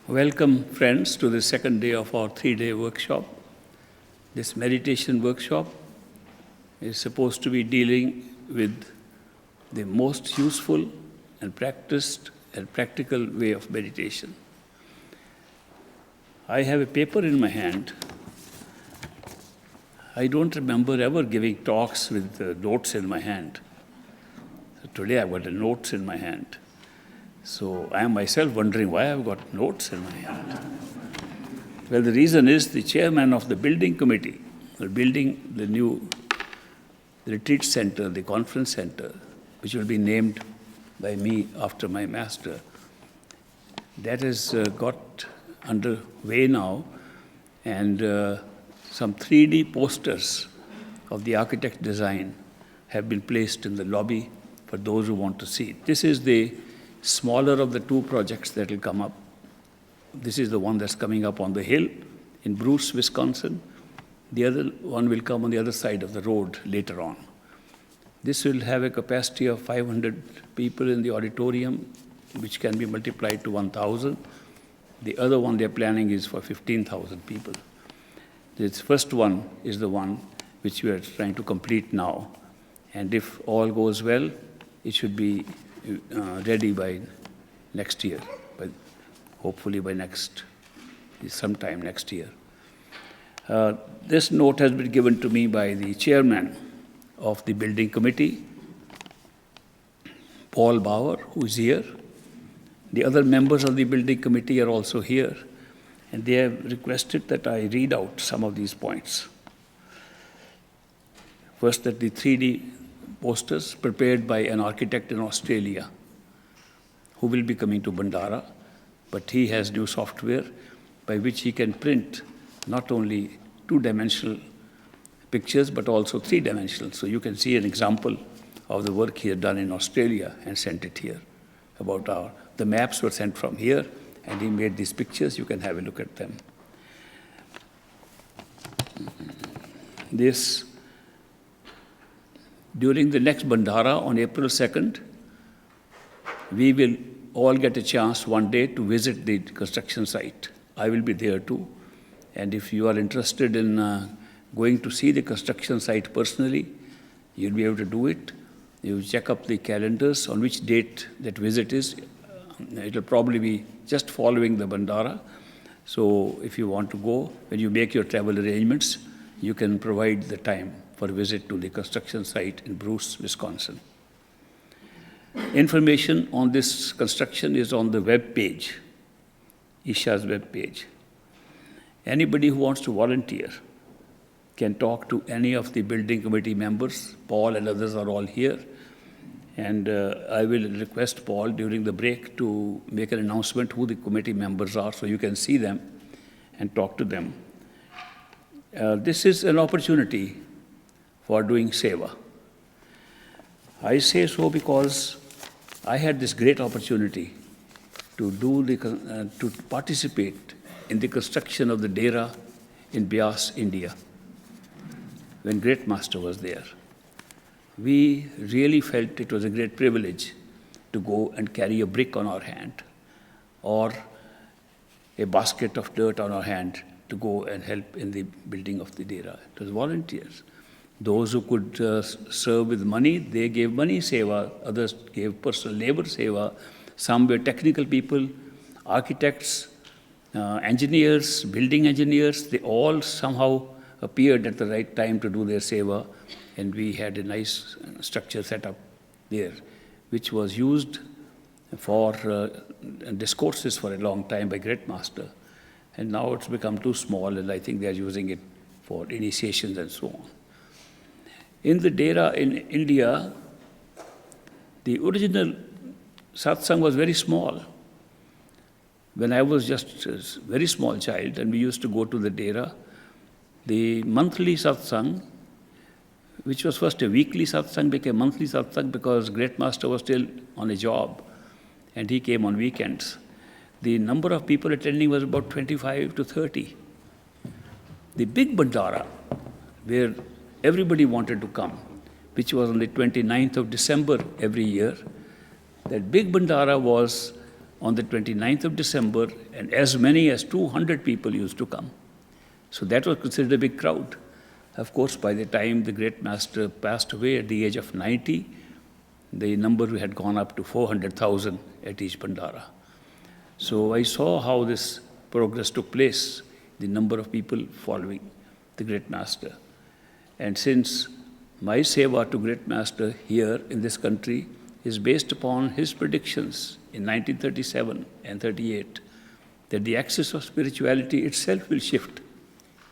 Welcome, friends, to the second day of our 3-day workshop. This meditation workshop is supposed to be dealing with the most useful and practiced and practical way of meditation. I have a paper in my hand. I don't remember ever giving talks with notes in my hand. So today I've got the notes in my hand. So I am myself wondering why I've got notes in my hand. Well, the reason is the chairman of the building committee, building the new retreat center, the conference center, which will be named by me after my master. That has got underway now, and some 3D posters of the architect design have been placed in the lobby for those who want to see. This is the smaller of the two projects that will come up. This is the one that's coming up on the hill in Bruce, Wisconsin. The other one will come on the other side of the road later on. This will have a capacity of 500 people in the auditorium, which can be multiplied to 1,000. The other one they're planning is for 15,000 people. This first one is the one which we are trying to complete now. And if all goes well, it should be ready by next year, hopefully by sometime next year. This note has been given to me by the chairman of the building committee, Paul Bauer, who is here. The other members of the building committee are also here, and they have requested that I read out some of these points. First, that the 3D posters prepared by an architect in Australia who will be coming to Bandara, but he has new software by which he can print not only two-dimensional pictures but also three-dimensional. So you can see an example of the work he had done in Australia and sent it here. The maps were sent from here, and he made these pictures. You can have a look at them. During the next Bandara on April 2nd, we will all get a chance one day to visit the construction site. I will be there too. And if you are interested in going to see the construction site personally, you'll be able to do it. You check up the calendars on which date that visit is. It will probably be just following the Bandara. So if you want to go, when you make your travel arrangements, you can provide the time for a visit to the construction site in Bruce, Wisconsin. Information on this construction is on the web page, Isha's web page. Anybody who wants to volunteer can talk to any of the building committee members. Paul and others are all here. And I will request Paul during the break to make an announcement who the committee members are so you can see them and talk to them. This is an opportunity for doing Sava. I say so because I had this great opportunity to participate in the construction of the Dera in Bias, India, when Great Master was there. We really felt it was a great privilege to go and carry a brick on our hand or a basket of dirt on our hand to go and help in the building of the Dera. It was volunteers. Those who could serve with money, they gave money seva. Others gave personal labor seva. Some were technical people, architects, engineers, building engineers. They all somehow appeared at the right time to do their seva. And we had a nice structure set up there, which was used for discourses for a long time by Great Master. And now it's become too small, and I think they are using it for initiations and so on. In the Dera in India, the original Satsang was very small. When I was just a very small child and we used to go to the Dera, the monthly Satsang, which was first a weekly Satsang, became monthly Satsang because Great Master was still on a job and he came on weekends. The number of people attending was about 25 to 30. The big Bandara, where everybody wanted to come, which was on the 29th of December every year, that big Bandara was on the 29th of December, and as many as 200 people used to come. So that was considered a big crowd. Of course, by the time the great master passed away at the age of 90, the number had gone up to 400,000 at each Pandara. So I saw how this progress took place, the number of people following the great master. And since my seva to great master here in this country is based upon his predictions in 1937 and 38, that the axis of spirituality itself will shift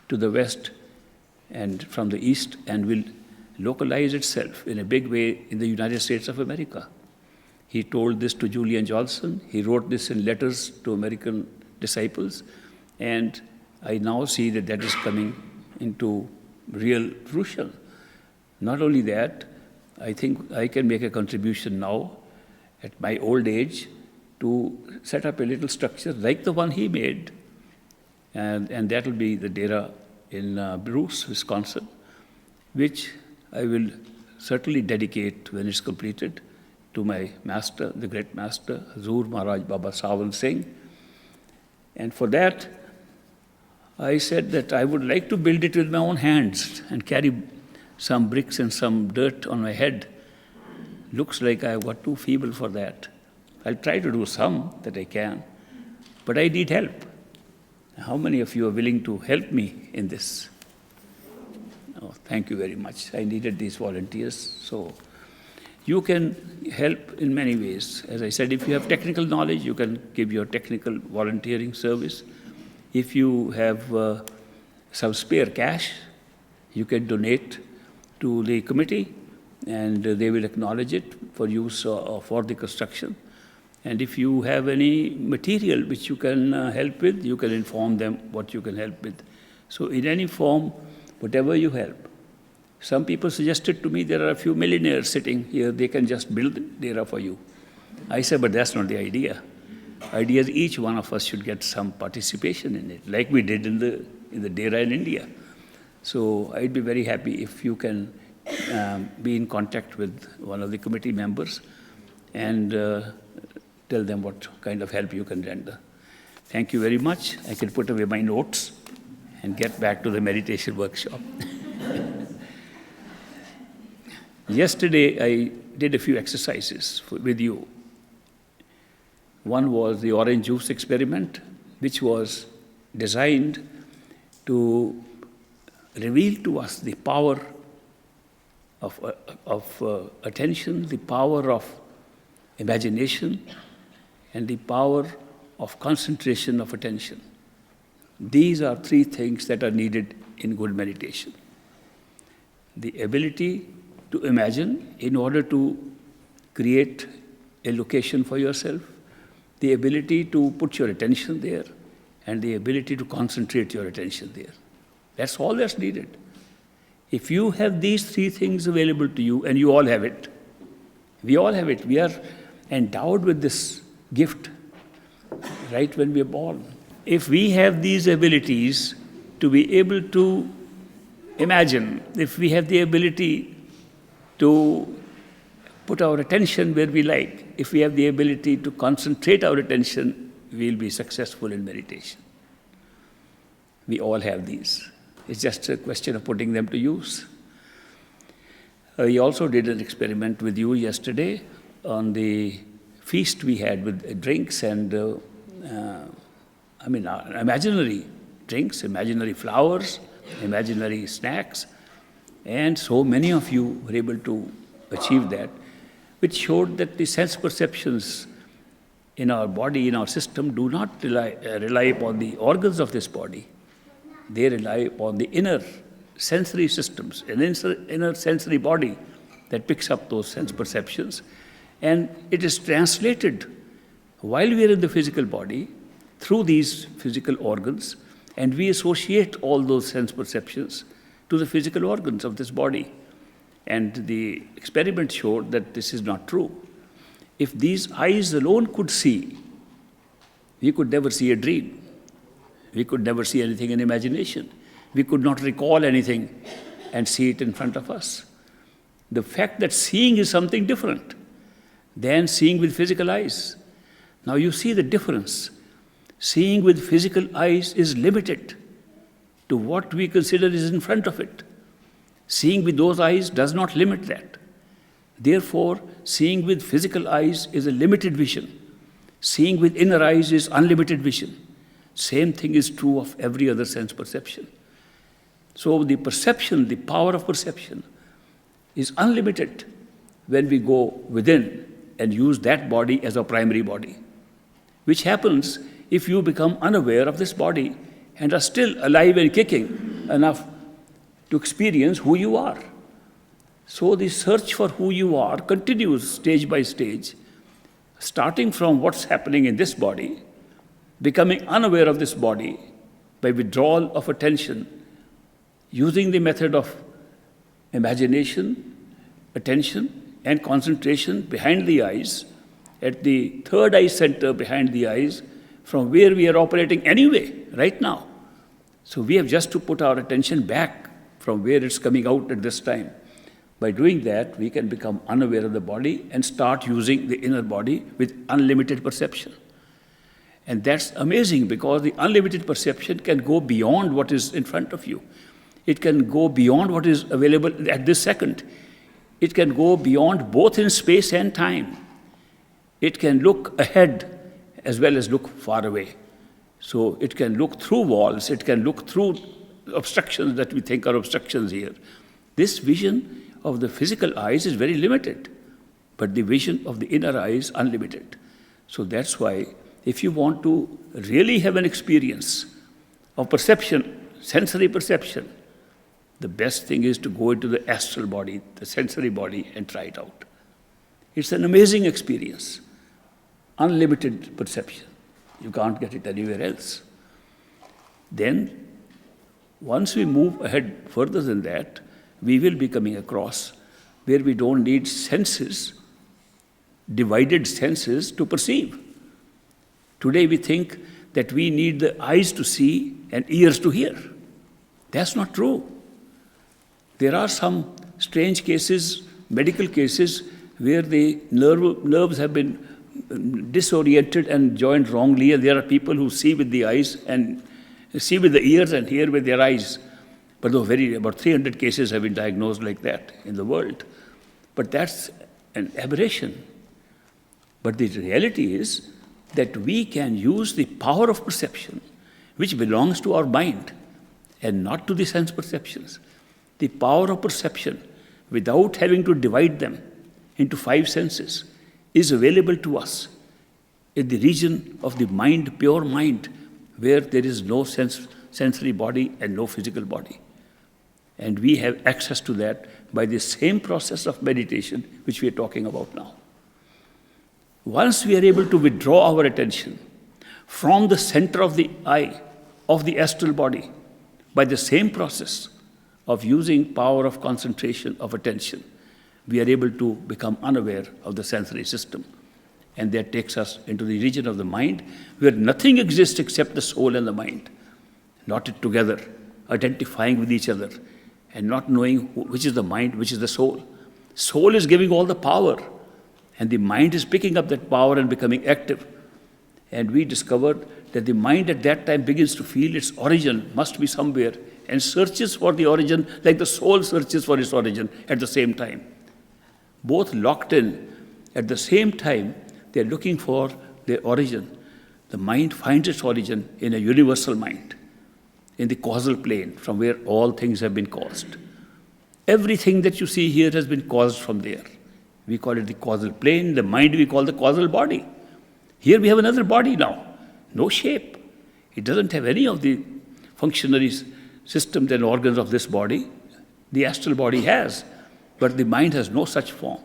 to the west and from the east and will localize itself in a big way in the United States of America. He told this to Julian Johnson. He wrote this in letters to American disciples. And I now see that that is coming into real fruition. Not only that, I think I can make a contribution now at my old age to set up a little structure like the one he made. And that will be the Dera in Bruce, Wisconsin, which I will certainly dedicate when it's completed to my master, the great master, Hazur Maharaj Baba Sawan Singh. And for that, I said that I would like to build it with my own hands and carry some bricks and some dirt on my head. Looks like I got too feeble for that. I'll try to do some that I can, but I need help. How many of you are willing to help me in this? Oh, thank you very much. I needed these volunteers. So you can help in many ways. As I said, if you have technical knowledge, you can give your technical volunteering service. If you have some spare cash, you can donate to the committee, and they will acknowledge it for use for the construction. And if you have any material which you can help with, you can inform them what you can help with. So in any form, whatever you help. Some people suggested to me there are a few millionaires sitting here, they can just build Dera for you. I said, but that's not the idea. Idea is each one of us should get some participation in it, like we did in the Dera in India. So I'd be very happy if you can be in contact with one of the committee members and tell them what kind of help you can render. Thank you very much. I can put away my notes and get back to the meditation workshop. Yesterday, I did a few exercises with you. One was the orange juice experiment, which was designed to reveal to us the power of attention, the power of imagination, and the power of concentration of attention. These are three things that are needed in good meditation. The ability to imagine in order to create a location for yourself, the ability to put your attention there, and the ability to concentrate your attention there. That's all that's needed. If you have these three things available to you, and you all have it, we all have it, we are endowed with this gift right when we are born. If we have these abilities to be able to imagine, if we have the ability to put our attention where we like, if we have the ability to concentrate our attention, we'll be successful in meditation. We all have these. It's just a question of putting them to use. We also did an experiment with you yesterday on the feast we had with drinks and, imaginary drinks, imaginary flowers, imaginary snacks, and so many of you were able to achieve that, which showed that the sense perceptions in our body, in our system, do not rely upon the organs of this body. They rely upon the inner sensory systems, an inner sensory body that picks up those sense perceptions. And it is translated while we are in the physical body through these physical organs, and we associate all those sense perceptions to the physical organs of this body. And the experiment showed that this is not true. If these eyes alone could see, we could never see a dream. We could never see anything in imagination. We could not recall anything and see it in front of us. The fact that seeing is something different than seeing with physical eyes. Now you see the difference. Seeing with physical eyes is limited to what we consider is in front of it. Seeing with those eyes does not limit that. Therefore, seeing with physical eyes is a limited vision. Seeing with inner eyes is unlimited vision. Same thing is true of every other sense perception. So the perception, the power of perception, is unlimited when we go within and use that body as our primary body, which happens if you become unaware of this body and are still alive and kicking enough to experience who you are. So the search for who you are continues stage by stage, starting from what's happening in this body, becoming unaware of this body by withdrawal of attention, using the method of imagination, attention, and concentration behind the eyes, at the third eye center behind the eyes, from where we are operating anyway, right now. So we have just to put our attention back from where it's coming out at this time. By doing that, we can become unaware of the body and start using the inner body with unlimited perception. And that's amazing, because the unlimited perception can go beyond what is in front of you. It can go beyond what is available at this second. It can go beyond both in space and time. It can look ahead as well as look far away. So it can look through walls, it can look through obstructions that we think are obstructions here. This vision of the physical eyes is very limited, but the vision of the inner eye is unlimited. So that's why if you want to really have an experience of perception, sensory perception, the best thing is to go into the astral body, the sensory body, and try it out. It's an amazing experience. Unlimited perception. You can't get it anywhere else. Then, once we move ahead further than that, we will be coming across where we don't need senses, divided senses to perceive. Today we think that we need the eyes to see and ears to hear. That's not true. There are some strange cases, medical cases, where the nerves have been disoriented and joined wrongly, and there are people who see with the eyes and see with the ears and hear with their eyes. But about 300 cases have been diagnosed like that in the world. But that's an aberration. But the reality is that we can use the power of perception, which belongs to our mind and not to the sense perceptions. The power of perception, without having to divide them into 5 senses, is available to us in the region of the mind, pure mind, where there is no sensory body and no physical body. And we have access to that by the same process of meditation which we are talking about now. Once we are able to withdraw our attention from the center of the eye, of the astral body, by the same process of using power of concentration of attention, we are able to become unaware of the sensory system. And that takes us into the region of the mind, where nothing exists except the soul and the mind, knotted together, identifying with each other, and not knowing which is the mind, which is the soul. Soul is giving all the power, and the mind is picking up that power and becoming active. And we discovered that the mind at that time begins to feel its origin must be somewhere, and searches for the origin like the soul searches for its origin at the same time. Both locked in at the same time, they are looking for their origin. The mind finds its origin in a universal mind, in the causal plane, from where all things have been caused. Everything that you see here has been caused from there. We call it the causal plane, the mind we call the causal body. Here we have another body now, no shape. It doesn't have any of the functionary systems and organs of this body. The astral body has, but the mind has no such form.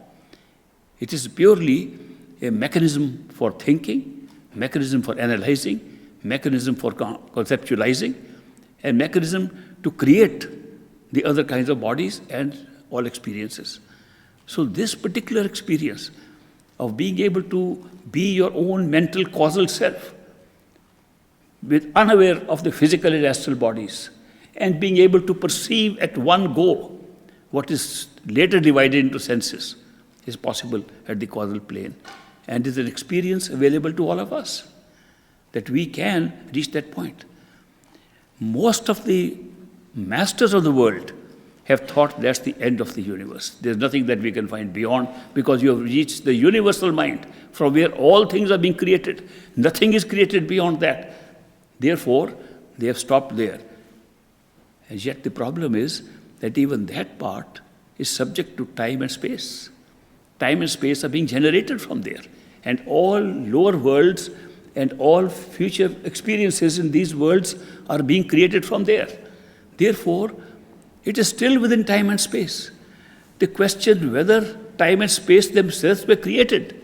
It is purely a mechanism for thinking, mechanism for analyzing, mechanism for conceptualizing, and mechanism to create the other kinds of bodies and all experiences. So this particular experience of being able to be your own mental causal self, with unaware of the physical and astral bodies, and being able to perceive at one go what is later divided into senses, is possible at the causal plane. And it's an experience available to all of us, that we can reach that point. Most of the masters of the world have thought that's the end of the universe. There's nothing that we can find beyond, because you have reached the universal mind from where all things are being created. Nothing is created beyond that. Therefore, they have stopped there. And yet the problem is that even that part is subject to time and space. Time and space are being generated from there. And all lower worlds and all future experiences in these worlds are being created from there. Therefore, it is still within time and space. The question whether time and space themselves were created,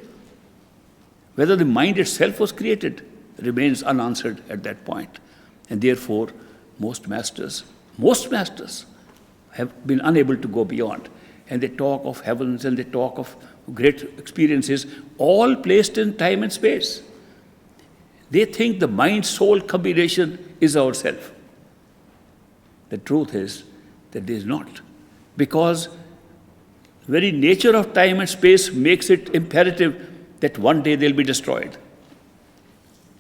whether the mind itself was created, remains unanswered at that point. And therefore, most masters have been unable to go beyond. And they talk of heavens and they talk of great experiences, all placed in time and space. They think the mind-soul combination is ourself. The truth is that there is not. Because the very nature of time and space makes it imperative that one day they'll be destroyed.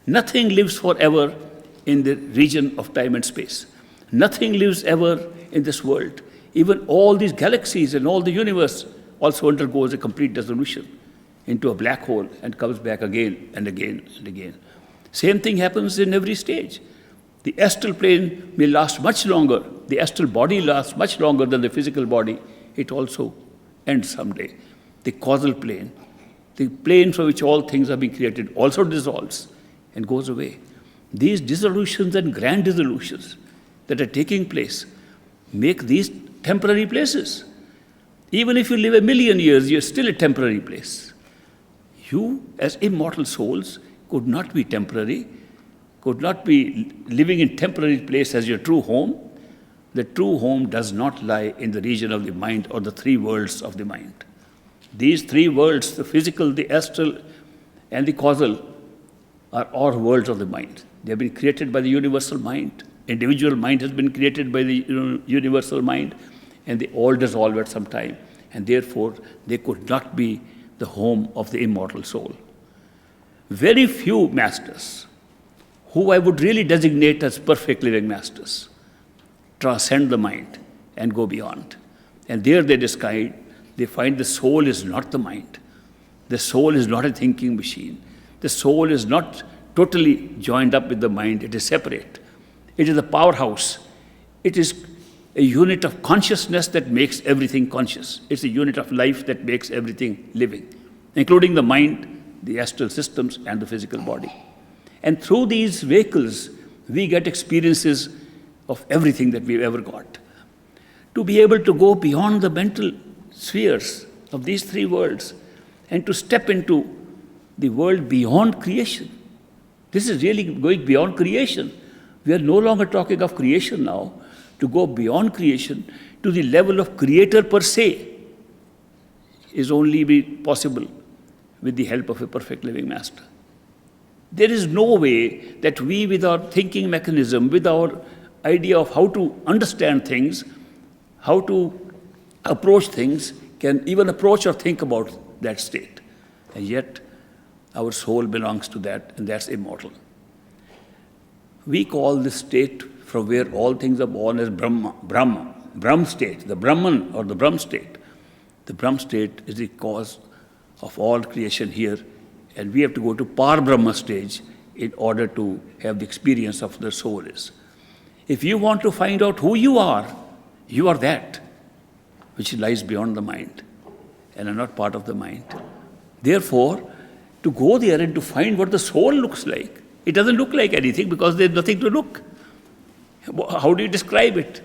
Nothing lives forever in the region of time and space. Nothing lives ever in this world. Even all these galaxies and all the universe also undergoes a complete dissolution into a black hole and comes back again and again and again. Same thing happens in every stage. The astral plane may last much longer. The astral body lasts much longer than the physical body. It also ends someday. The causal plane, the plane from which all things are being created, also dissolves and goes away. These dissolutions and grand dissolutions that are taking place make these temporary places. Even if you live 1,000,000 years, you're still a temporary place. You, as immortal souls, could not be temporary, could not be living in temporary place as your true home. The true home does not lie in the region of the mind or the three worlds of the mind. These three worlds, the physical, the astral, and the causal, are all worlds of the mind. They have been created by the universal mind. Individual mind has been created by the universal mind, and they all dissolve at some time. And therefore, they could not be the home of the immortal soul. Very few masters, who I would really designate as perfect living masters, transcend the mind and go beyond. And there they find the soul is not the mind. The soul is not a thinking machine. The soul is not totally joined up with the mind. It is separate. It is a powerhouse. It is a unit of consciousness that makes everything conscious. It's a unit of life that makes everything living, including the mind, the astral systems, and the physical body. And through these vehicles, we get experiences of everything that we've ever got. To be able to go beyond the mental spheres of these three worlds and to step into the world beyond creation. This is really going beyond creation. We are no longer talking of creation now. To go beyond creation to the level of creator per se is only be possible with the help of a perfect living master. There is no way that we, with our thinking mechanism, with our idea of how to understand things, how to approach things, can even approach or think about that state. And yet, our soul belongs to that, and that's immortal. We call this state from where all things are born as Brahm state, the Brahman or the Brahm state. The Brahm state is the cause of all creation here, and we have to go to Par Brahma stage in order to have the experience of the soul is. If you want to find out who you are that which lies beyond the mind and are not part of the mind. Therefore, to go there and to find what the soul looks like, it doesn't look like anything because there's nothing to look. How do you describe it?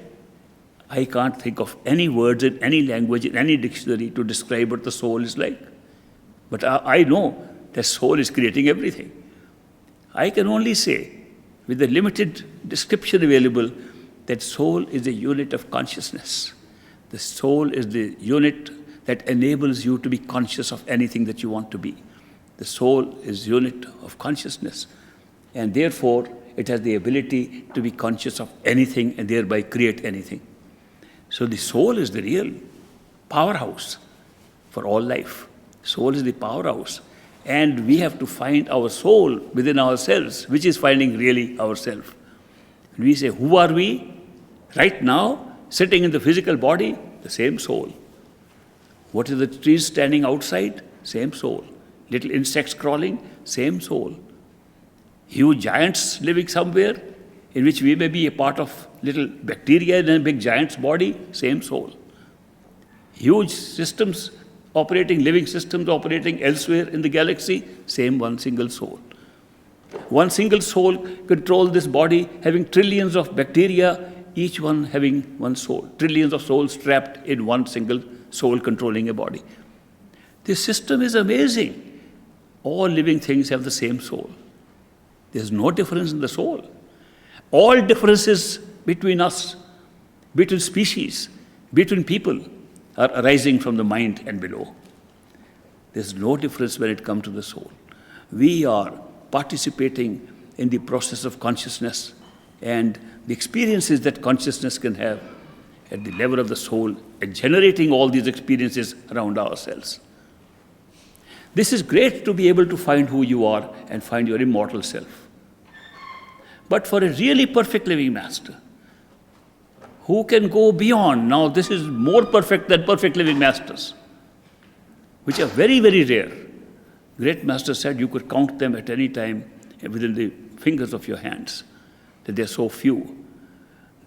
I can't think of any words in any language, in any dictionary to describe what the soul is like. But I know that soul is creating everything. I can only say, with the limited description available, that soul is a unit of consciousness. The soul is the unit that enables you to be conscious of anything that you want to be. The soul is unit of consciousness, and therefore it has the ability to be conscious of anything and thereby create anything. So the soul is the real powerhouse for all life. Soul is the powerhouse. And we have to find our soul within ourselves, which is finding really ourselves. And we say, who are we? Right now, sitting in the physical body, the same soul. What is the trees standing outside? Same soul. Little insects crawling, same soul. Huge giants living somewhere, in which we may be a part of little bacteria in a big giant's body, same soul. Huge systems operating, living systems operating elsewhere in the galaxy, same one single soul. One single soul controls this body, having trillions of bacteria, each one having one soul. Trillions of souls trapped in one single soul controlling a body. This system is amazing. All living things have the same soul. There's no difference in the soul. All differences between us, between species, between people, are arising from the mind and below. There's no difference when it comes to the soul. We are participating in the process of consciousness and the experiences that consciousness can have at the level of the soul and generating all these experiences around ourselves. This is great to be able to find who you are and find your immortal self. But for a really perfect living master, who can go beyond, now this is more perfect than perfect living masters, which are very, very rare. Great master said you could count them at any time within the fingers of your hands, that they're so few.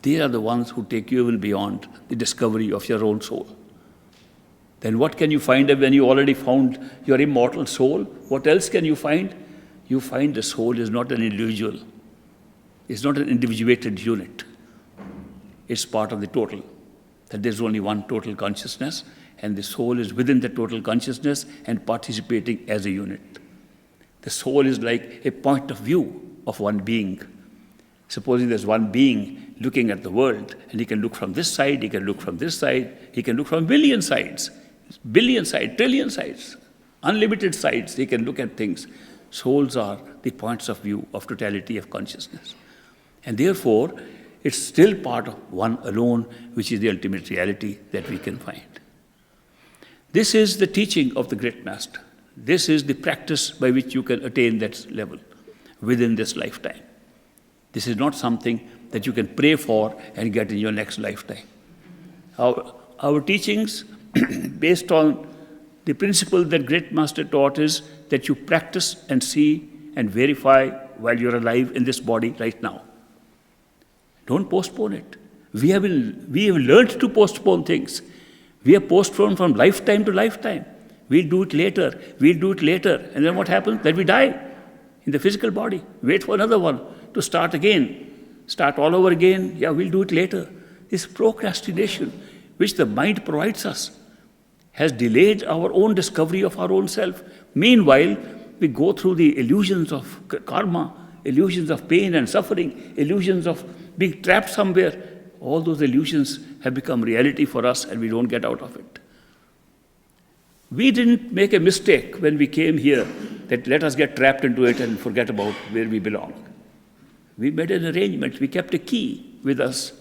They are the ones who take you even beyond the discovery of your own soul. Then what can you find when you already found your immortal soul? What else can you find? You find the soul is not an individual. It's not an individuated unit. It's part of the total, that there's only one total consciousness, and the soul is within the total consciousness and participating as a unit. The soul is like a point of view of one being. Supposing there's one being looking at the world, and he can look from this side, he can look from this side, he can look from billion sides, trillion sides, unlimited sides, he can look at things. Souls are the points of view of totality of consciousness. And therefore, it's still part of one alone, which is the ultimate reality that we can find. This is the teaching of the great master. This is the practice by which you can attain that level within this lifetime. This is not something that you can pray for and get in your next lifetime. Our teachings, based on the principle that great master taught, is that you practice and see and verify while you're alive in this body right now. Don't postpone it. We have learned to postpone things. We have postponed from lifetime to lifetime. We'll do it later. And then what happens? Then we die in the physical body. Wait for another one to start again. Start all over again. Yeah, we'll do it later. This procrastination, which the mind provides us, has delayed our own discovery of our own self. Meanwhile, we go through the illusions of karma, illusions of pain and suffering, illusions of being trapped somewhere. All those illusions have become reality for us and we don't get out of it. We didn't make a mistake when we came here that let us get trapped into it and forget about where we belong. We made an arrangement. We kept a key with us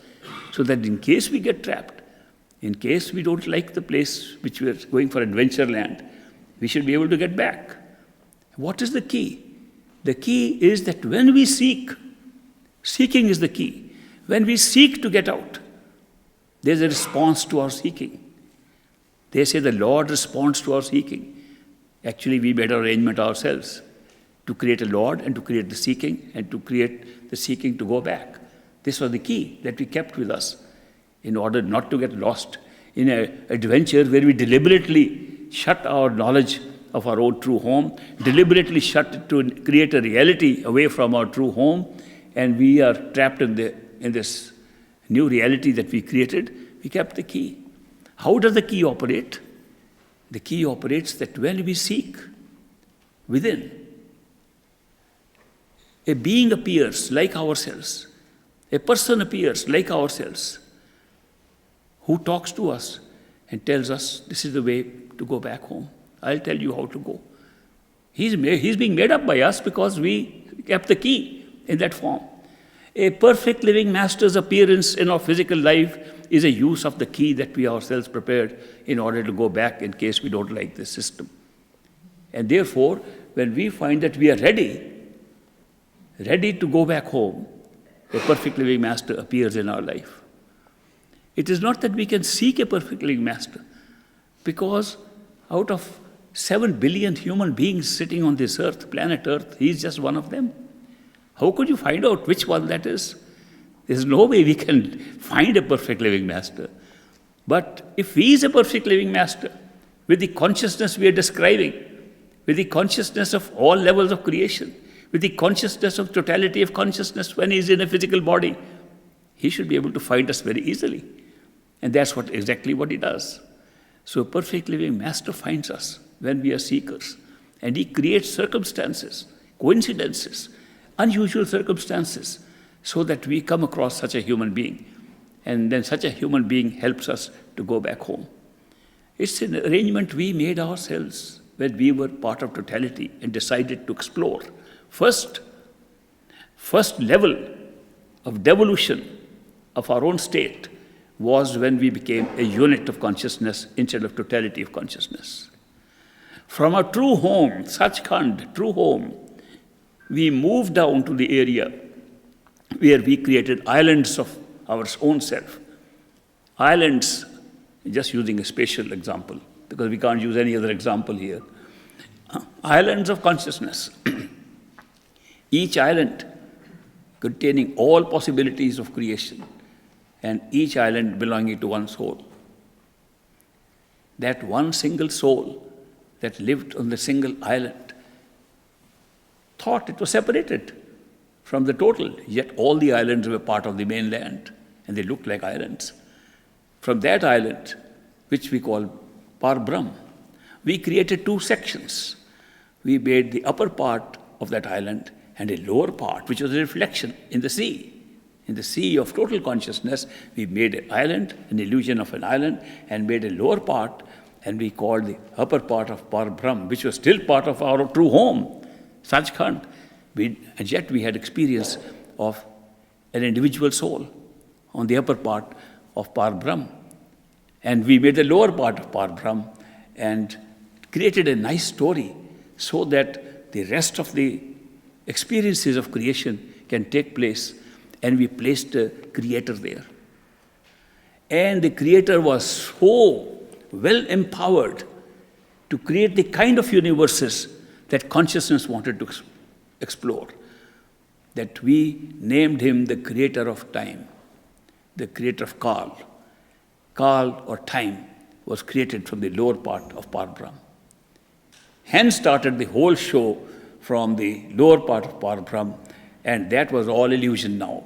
so that in case we get trapped, in case we don't like the place which we are going for adventure land, we should be able to get back. What is the key? The key is that when we seek, seeking is the key. When we seek to get out, there's a response to our seeking. They say the Lord responds to our seeking. Actually, we made an arrangement ourselves to create a Lord and to create the seeking and to create the seeking to go back. This was the key that we kept with us in order not to get lost in an adventure where we deliberately shut our knowledge of our own true home, deliberately shut it to create a reality away from our true home, and we are trapped in this new reality that we created. We kept the key. How does the key operate? The key operates that when we seek within, a being appears like ourselves, a person appears like ourselves, who talks to us and tells us, this is the way to go back home. I'll tell you how to go. He's being made up by us because we kept the key in that form. A perfect living master's appearance in our physical life is a use of the key that we ourselves prepared in order to go back in case we don't like this system. And therefore, when we find that we are ready to go back home, a perfect living master appears in our life. It is not that we can seek a perfect living master, because out of 7 billion human beings sitting on this earth, planet Earth, he is just one of them. How could you find out which one that is? There's no way we can find a perfect living master. But if he is a perfect living master, with the consciousness we are describing, with the consciousness of all levels of creation, with the consciousness of totality of consciousness when he is in a physical body, he should be able to find us very easily. And that's exactly what he does. So a perfect living master finds us when we are seekers. And he creates circumstances, coincidences, unusual circumstances, so that we come across such a human being. And then such a human being helps us to go back home. It's an arrangement we made ourselves when we were part of totality and decided to explore. First level of devolution of our own state was when we became a unit of consciousness instead of totality of consciousness. From our true home, Satguru, true home, we moved down to the area where we created islands of our own self. Islands, just using a spatial example, because we can't use any other example here. Islands of consciousness. Each island containing all possibilities of creation, and each island belonging to one soul. That one single soul that lived on the single island thought it was separated from the total, yet all the islands were part of the mainland, and they looked like islands. From that island, which we call Parbrahm, we created 2 sections. We made the upper part of that island and a lower part, which was a reflection in the sea. In the sea of total consciousness, we made an island, an illusion of an island, and made a lower part, and we called the upper part of Parbrahm, which was still part of our true home, Satguru. And yet we had experience of an individual soul on the upper part of Parbrahm. And we made the lower part of Parbrahm and created a nice story so that the rest of the experiences of creation can take place. And we placed a creator there. And the creator was so well empowered to create the kind of universes that consciousness wanted to explore, that we named him the creator of time, the creator of Kal. Kal, or time, was created from the lower part of Parbrahm. Hence started the whole show from the lower part of Parbrahm, and that was all illusion now.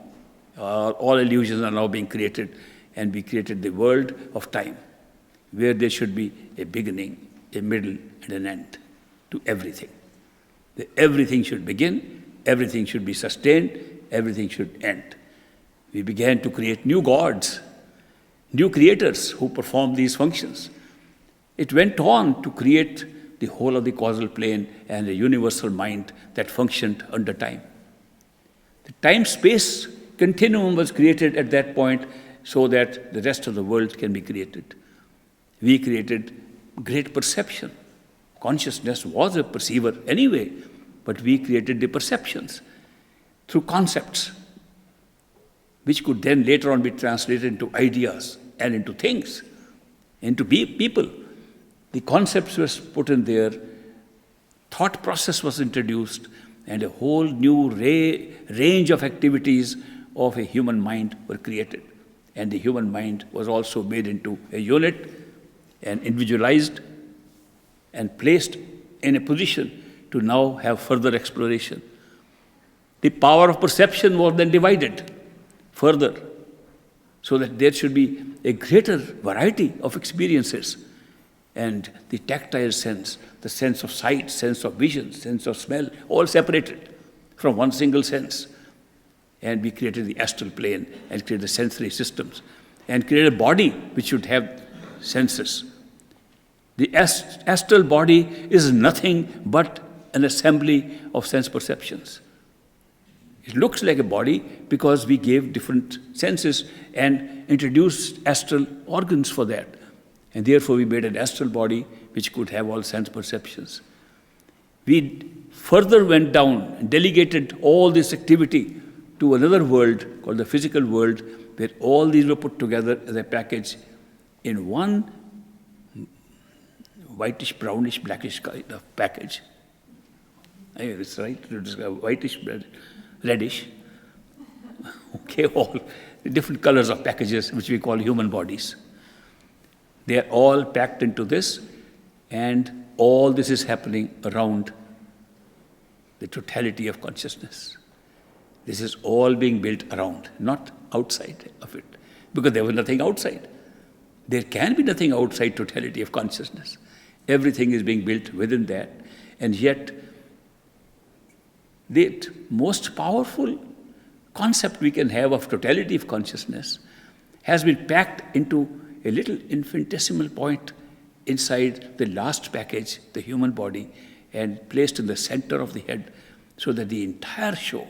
All illusions are now being created, and we created the world of time, where there should be a beginning, a middle, and an end to everything. Everything should begin, everything should be sustained, everything should end. We began to create new gods, new creators who perform these functions. It went on to create the whole of the causal plane and a universal mind that functioned under time. The time-space continuum was created at that point so that the rest of the world can be created. We created great perception. Consciousness was a perceiver anyway, but we created the perceptions through concepts, which could then later on be translated into ideas and into things, into people. The concepts were put in there, thought process was introduced, and a whole new range of activities of a human mind were created. And the human mind was also made into a unit and individualized and placed in a position to now have further exploration. The power of perception was then divided further so that there should be a greater variety of experiences. And the tactile sense, the sense of sight, sense of vision, sense of smell, all separated from one single sense. And we created the astral plane and created the sensory systems and created a body which should have senses. The astral body is nothing but an assembly of sense perceptions. It looks like a body because we gave different senses and introduced astral organs for that. And therefore we made an astral body which could have all sense perceptions. We further went down and delegated all this activity to another world called the physical world, where all these were put together as a package in one whitish, brownish, blackish kind of package. It's right, it's whitish, reddish. Okay, all the different colors of packages which we call human bodies. They are all packed into this, and all this is happening around the totality of consciousness. This is all being built around, not outside of it, because there was nothing outside. There can be nothing outside totality of consciousness. Everything is being built within that, and yet the most powerful concept we can have of totality of consciousness has been packed into a little infinitesimal point inside the last package, the human body, and placed in the center of the head, so that the entire show,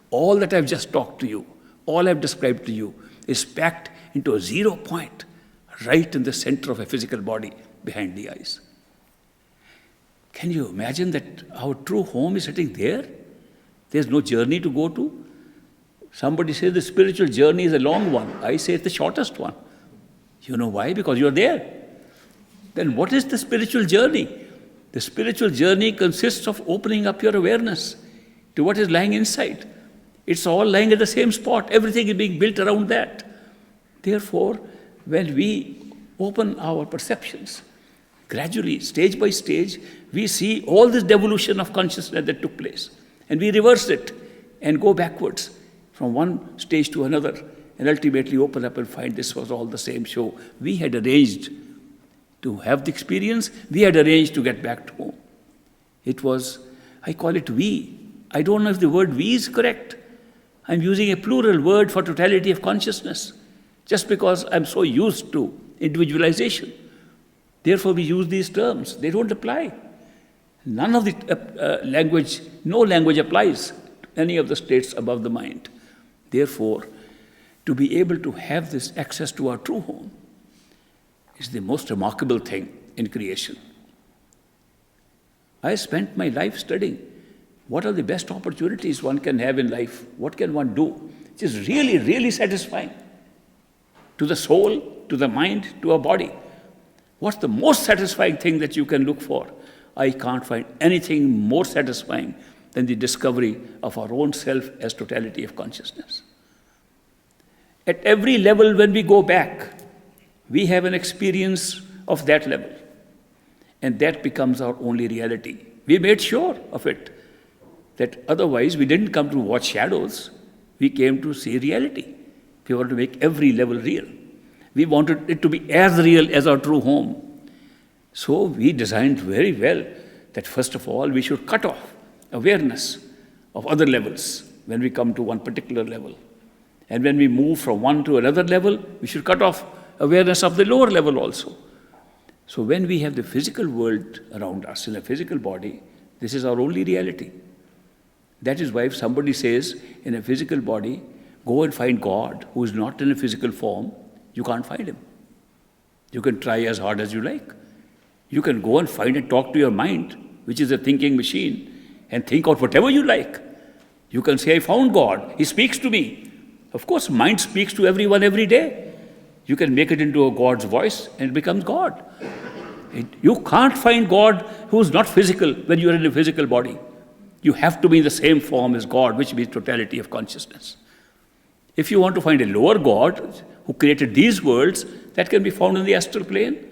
all that I've just talked to you, all I've described to you, is packed into a 0 point right in the center of a physical body behind the eyes. Can you imagine that our true home is sitting there? There's no journey to go to. Somebody says the spiritual journey is a long one. I say it's the shortest one. You know why? Because you're there. Then what is the spiritual journey? The spiritual journey consists of opening up your awareness to what is lying inside. It's all lying at the same spot. Everything is being built around that. Therefore, when we open our perceptions, gradually, stage by stage, we see all this devolution of consciousness that took place. And we reverse it and go backwards from one stage to another, and ultimately open up and find this was all the same show. We had arranged to have the experience. We had arranged to get back to home. It was, I call it we. I don't know if the word we is correct. I'm using a plural word for totality of consciousness, just because I'm so used to individualization. Therefore, we use these terms. They don't apply. None of the language, no language applies to any of the states above the mind. Therefore, to be able to have this access to our true home is the most remarkable thing in creation. I spent my life studying what are the best opportunities one can have in life, what can one do. It is really, really satisfying to the soul, to the mind, to our body. What's the most satisfying thing that you can look for? I can't find anything more satisfying than the discovery of our own self as totality of consciousness. At every level, when we go back, we have an experience of that level. And that becomes our only reality. We made sure of it, that otherwise we didn't come to watch shadows. We came to see reality. We wanted to make every level real. We wanted it to be as real as our true home. So we designed very well that first of all we should cut off awareness of other levels when we come to one particular level. And when we move from one to another level, we should cut off awareness of the lower level also. So when we have the physical world around us in a physical body, this is our only reality. That is why if somebody says in a physical body, go and find God who is not in a physical form, you can't find him. You can try as hard as you like. You can go and find and talk to your mind, which is a thinking machine, and think out whatever you like. You can say, I found God. He speaks to me. Of course, mind speaks to everyone every day. You can make it into a God's voice and it becomes God. You can't find God who is not physical when you are in a physical body. You have to be in the same form as God, which means totality of consciousness. If you want to find a lower God who created these worlds, that can be found in the astral plane.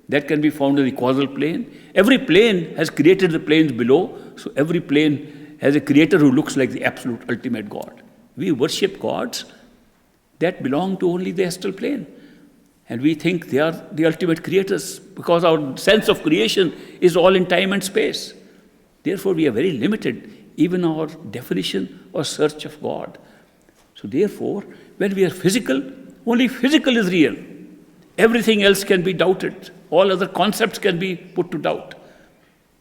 That can be found in the causal plane. Every plane has created the planes below, so every plane has a creator who looks like the absolute ultimate God. We worship gods that belong to only the astral plane. And we think they are the ultimate creators because our sense of creation is all in time and space. Therefore, we are very limited, even our definition or search of God. So therefore, when we are physical, only physical is real. Everything else can be doubted. All other concepts can be put to doubt.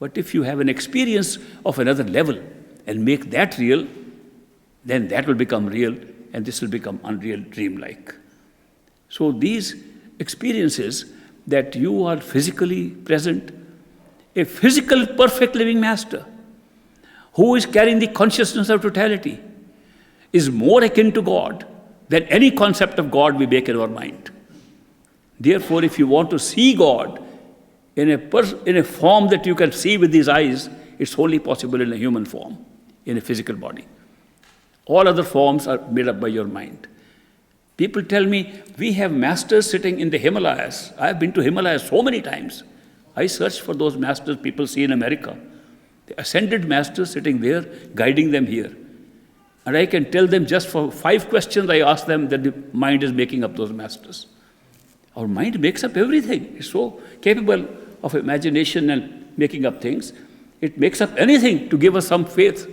But if you have an experience of another level and make that real, then that will become real and this will become unreal, dreamlike. So these experiences that you are physically present, a physical perfect living master who is carrying the consciousness of totality, is more akin to God than any concept of God we make in our mind. Therefore, if you want to see God in a form that you can see with these eyes, it's only possible in a human form, in a physical body. All other forms are made up by your mind. People tell me, we have masters sitting in the Himalayas. I have been to Himalayas so many times. I search for those masters people see in America. The ascended masters sitting there, guiding them here. And I can tell them just for 5 questions I ask them that the mind is making up those masters. Our mind makes up everything. It's so capable of imagination and making up things. It makes up anything to give us some faith.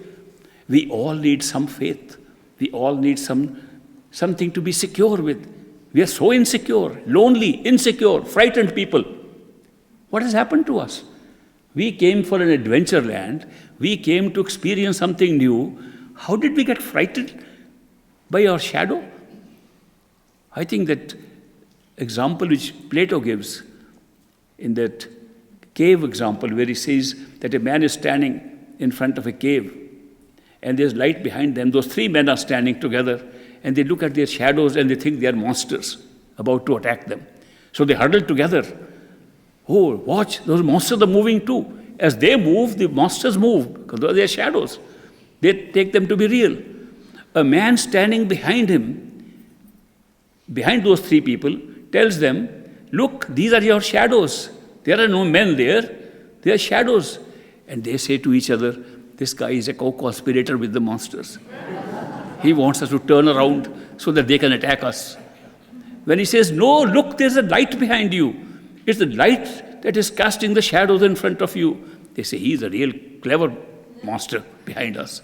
We all need some faith. We all need something to be secure with. We are so insecure, lonely, insecure, frightened people. What has happened to us? We came for an adventure land. We came to experience something new. How did we get frightened by our shadow? I think that example which Plato gives in that cave example where he says that a man is standing in front of a cave and there's light behind them. Those 3 men are standing together and they look at their shadows and they think they are monsters about to attack them. So they huddle together. Oh, watch, those monsters are moving too. As they move, the monsters move because those are their shadows. They take them to be real. A man standing behind him, behind those 3 people, tells them, look, these are your shadows. There are no men there. They are shadows. And they say to each other, this guy is a co-conspirator with the monsters. He wants us to turn around so that they can attack us. When he says, no, look, there's a light behind you. It's the light that is casting the shadows in front of you. They say, he's a real clever monster behind us.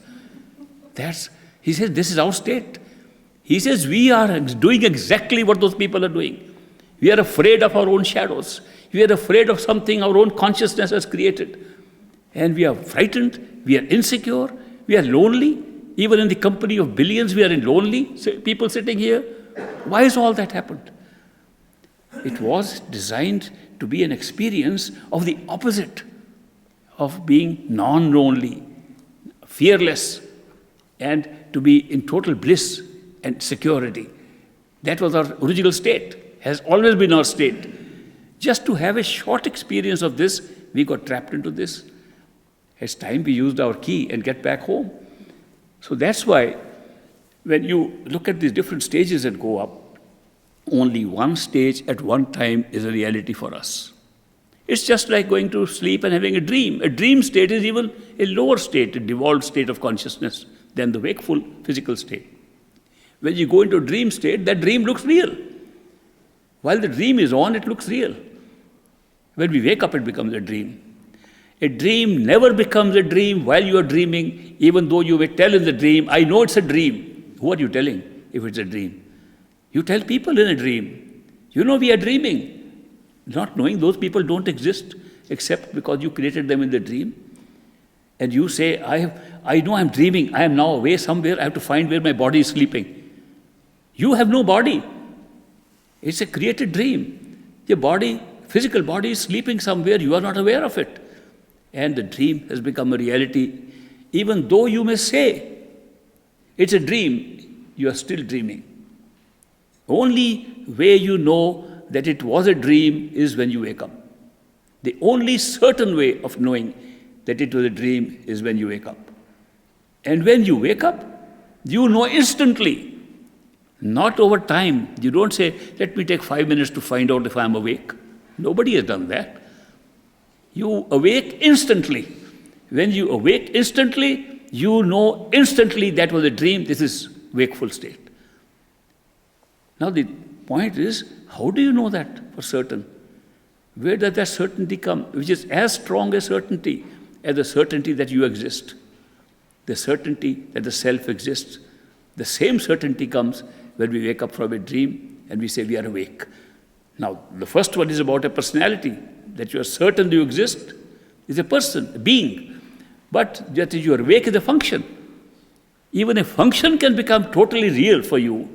He says, this is our state. He says, we are doing exactly what those people are doing. We are afraid of our own shadows. We are afraid of something our own consciousness has created. And we are frightened, we are insecure, we are lonely. Even in the company of billions, we are lonely people sitting here. Why has all that happened? It was designed to be an experience of the opposite, of being non-lonely, fearless, and to be in total bliss and security. That was our original state, has always been our state. Just to have a short experience of this, we got trapped into this. It's time we used our key and get back home. So that's why when you look at these different stages and go up, only one stage at one time is a reality for us. It's just like going to sleep and having a dream. A dream state is even a lower state, a devolved state of consciousness than the wakeful physical state. When you go into a dream state, that dream looks real. While the dream is on, it looks real. When we wake up, it becomes a dream. A dream never becomes a dream while you are dreaming, even though you may tell in the dream, I know it's a dream. Who are you telling if it's a dream? You tell people in a dream. You know we are dreaming, not knowing those people don't exist except because you created them in the dream. And you say, I know I'm dreaming. I am now away somewhere. I have to find where my body is sleeping. You have no body. It's a created dream. Your body, physical body is sleeping somewhere. You are not aware of it. And the dream has become a reality. Even though you may say it's a dream, you are still dreaming. Only way you know that it was a dream is when you wake up. The only certain way of knowing that it was a dream is when you wake up. And when you wake up, you know instantly, not over time. You don't say, let me take 5 minutes to find out if I'm awake. Nobody has done that. You awake instantly. When you awake instantly, you know instantly that was a dream. This is wakeful state. Now the point is, how do you know that for certain? Where does that certainty come? Which is as strong a certainty as the certainty that you exist. The certainty that the self exists. The same certainty comes when we wake up from a dream and we say we are awake. Now, the first one is about a personality, that you are certain you exist, is a person, a being. But that you are awake is a function. Even a function can become totally real for you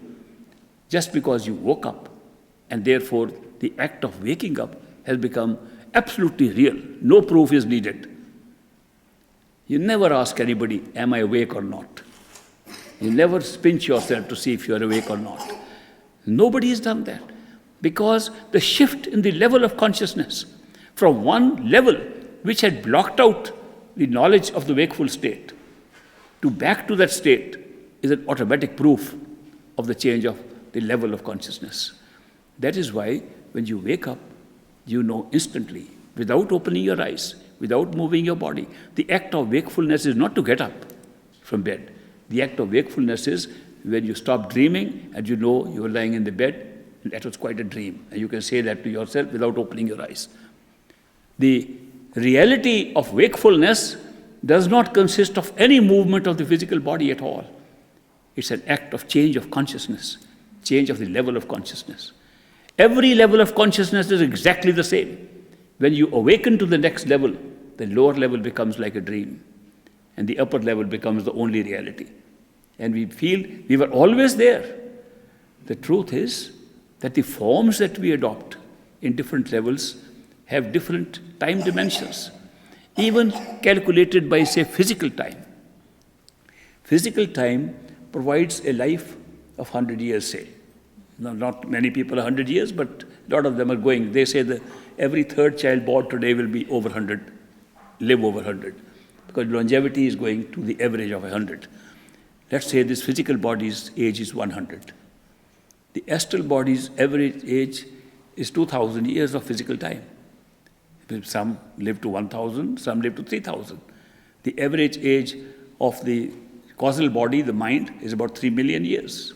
just because you woke up. And therefore, the act of waking up has become absolutely real. No proof is needed. You never ask anybody, am I awake or not? You never pinch yourself to see if you are awake or not. Nobody has done that. Because the shift in the level of consciousness from one level which had blocked out the knowledge of the wakeful state to back to that state is an automatic proof of the change of the level of consciousness. That is why when you wake up, you know instantly, without opening your eyes, without moving your body. The act of wakefulness is not to get up from bed. The act of wakefulness is when you stop dreaming and you know you are lying in the bed, and that was quite a dream. And you can say that to yourself without opening your eyes. The reality of wakefulness does not consist of any movement of the physical body at all. It's an act of change of consciousness, change of the level of consciousness. Every level of consciousness is exactly the same. When you awaken to the next level, the lower level becomes like a dream, and the upper level becomes the only reality. And we feel we were always there. The truth is that the forms that we adopt in different levels have different time dimensions, even calculated by, say, physical time. Physical time provides a life of 100 years, say. Now, not many people are 100 years, but a lot of them are going. They say that every third child born today will be over 100, live over 100, because longevity is going to the average of 100. Let's say this physical body's age is 100. The astral body's average age is 2,000 years of physical time. Some live to 1,000, some live to 3,000. The average age of the causal body, the mind, is about 3 million years.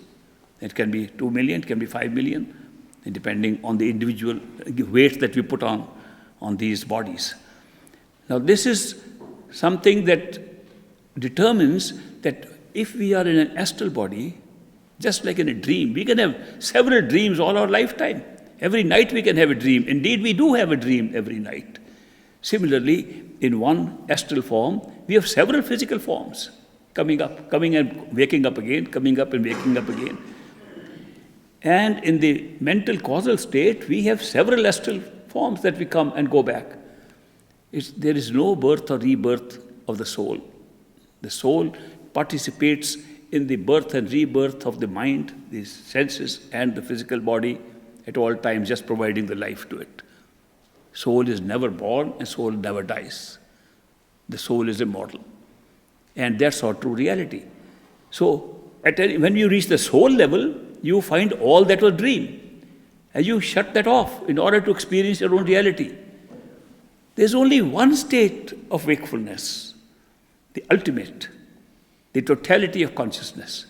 It can be 2 million, it can be 5 million, depending on the individual weight that we put on these bodies. Now, this is something that determines that if we are in an astral body, just like in a dream, we can have several dreams all our lifetime. Every night we can have a dream. Indeed, we do have a dream every night. Similarly, in one astral form, we have several physical forms coming and waking up again, coming up and waking up again. And in the mental causal state, we have several astral forms that we come and go back. There is no birth or rebirth of the soul. The soul participates in the birth and rebirth of the mind, the senses, and the physical body at all times, just providing the life to it. Soul is never born and soul never dies. The soul is immortal. And that's our true reality. So, when you reach the soul level, you find all that was dream. And you shut that off in order to experience your own reality. There's only one state of wakefulness, the ultimate, the totality of consciousness,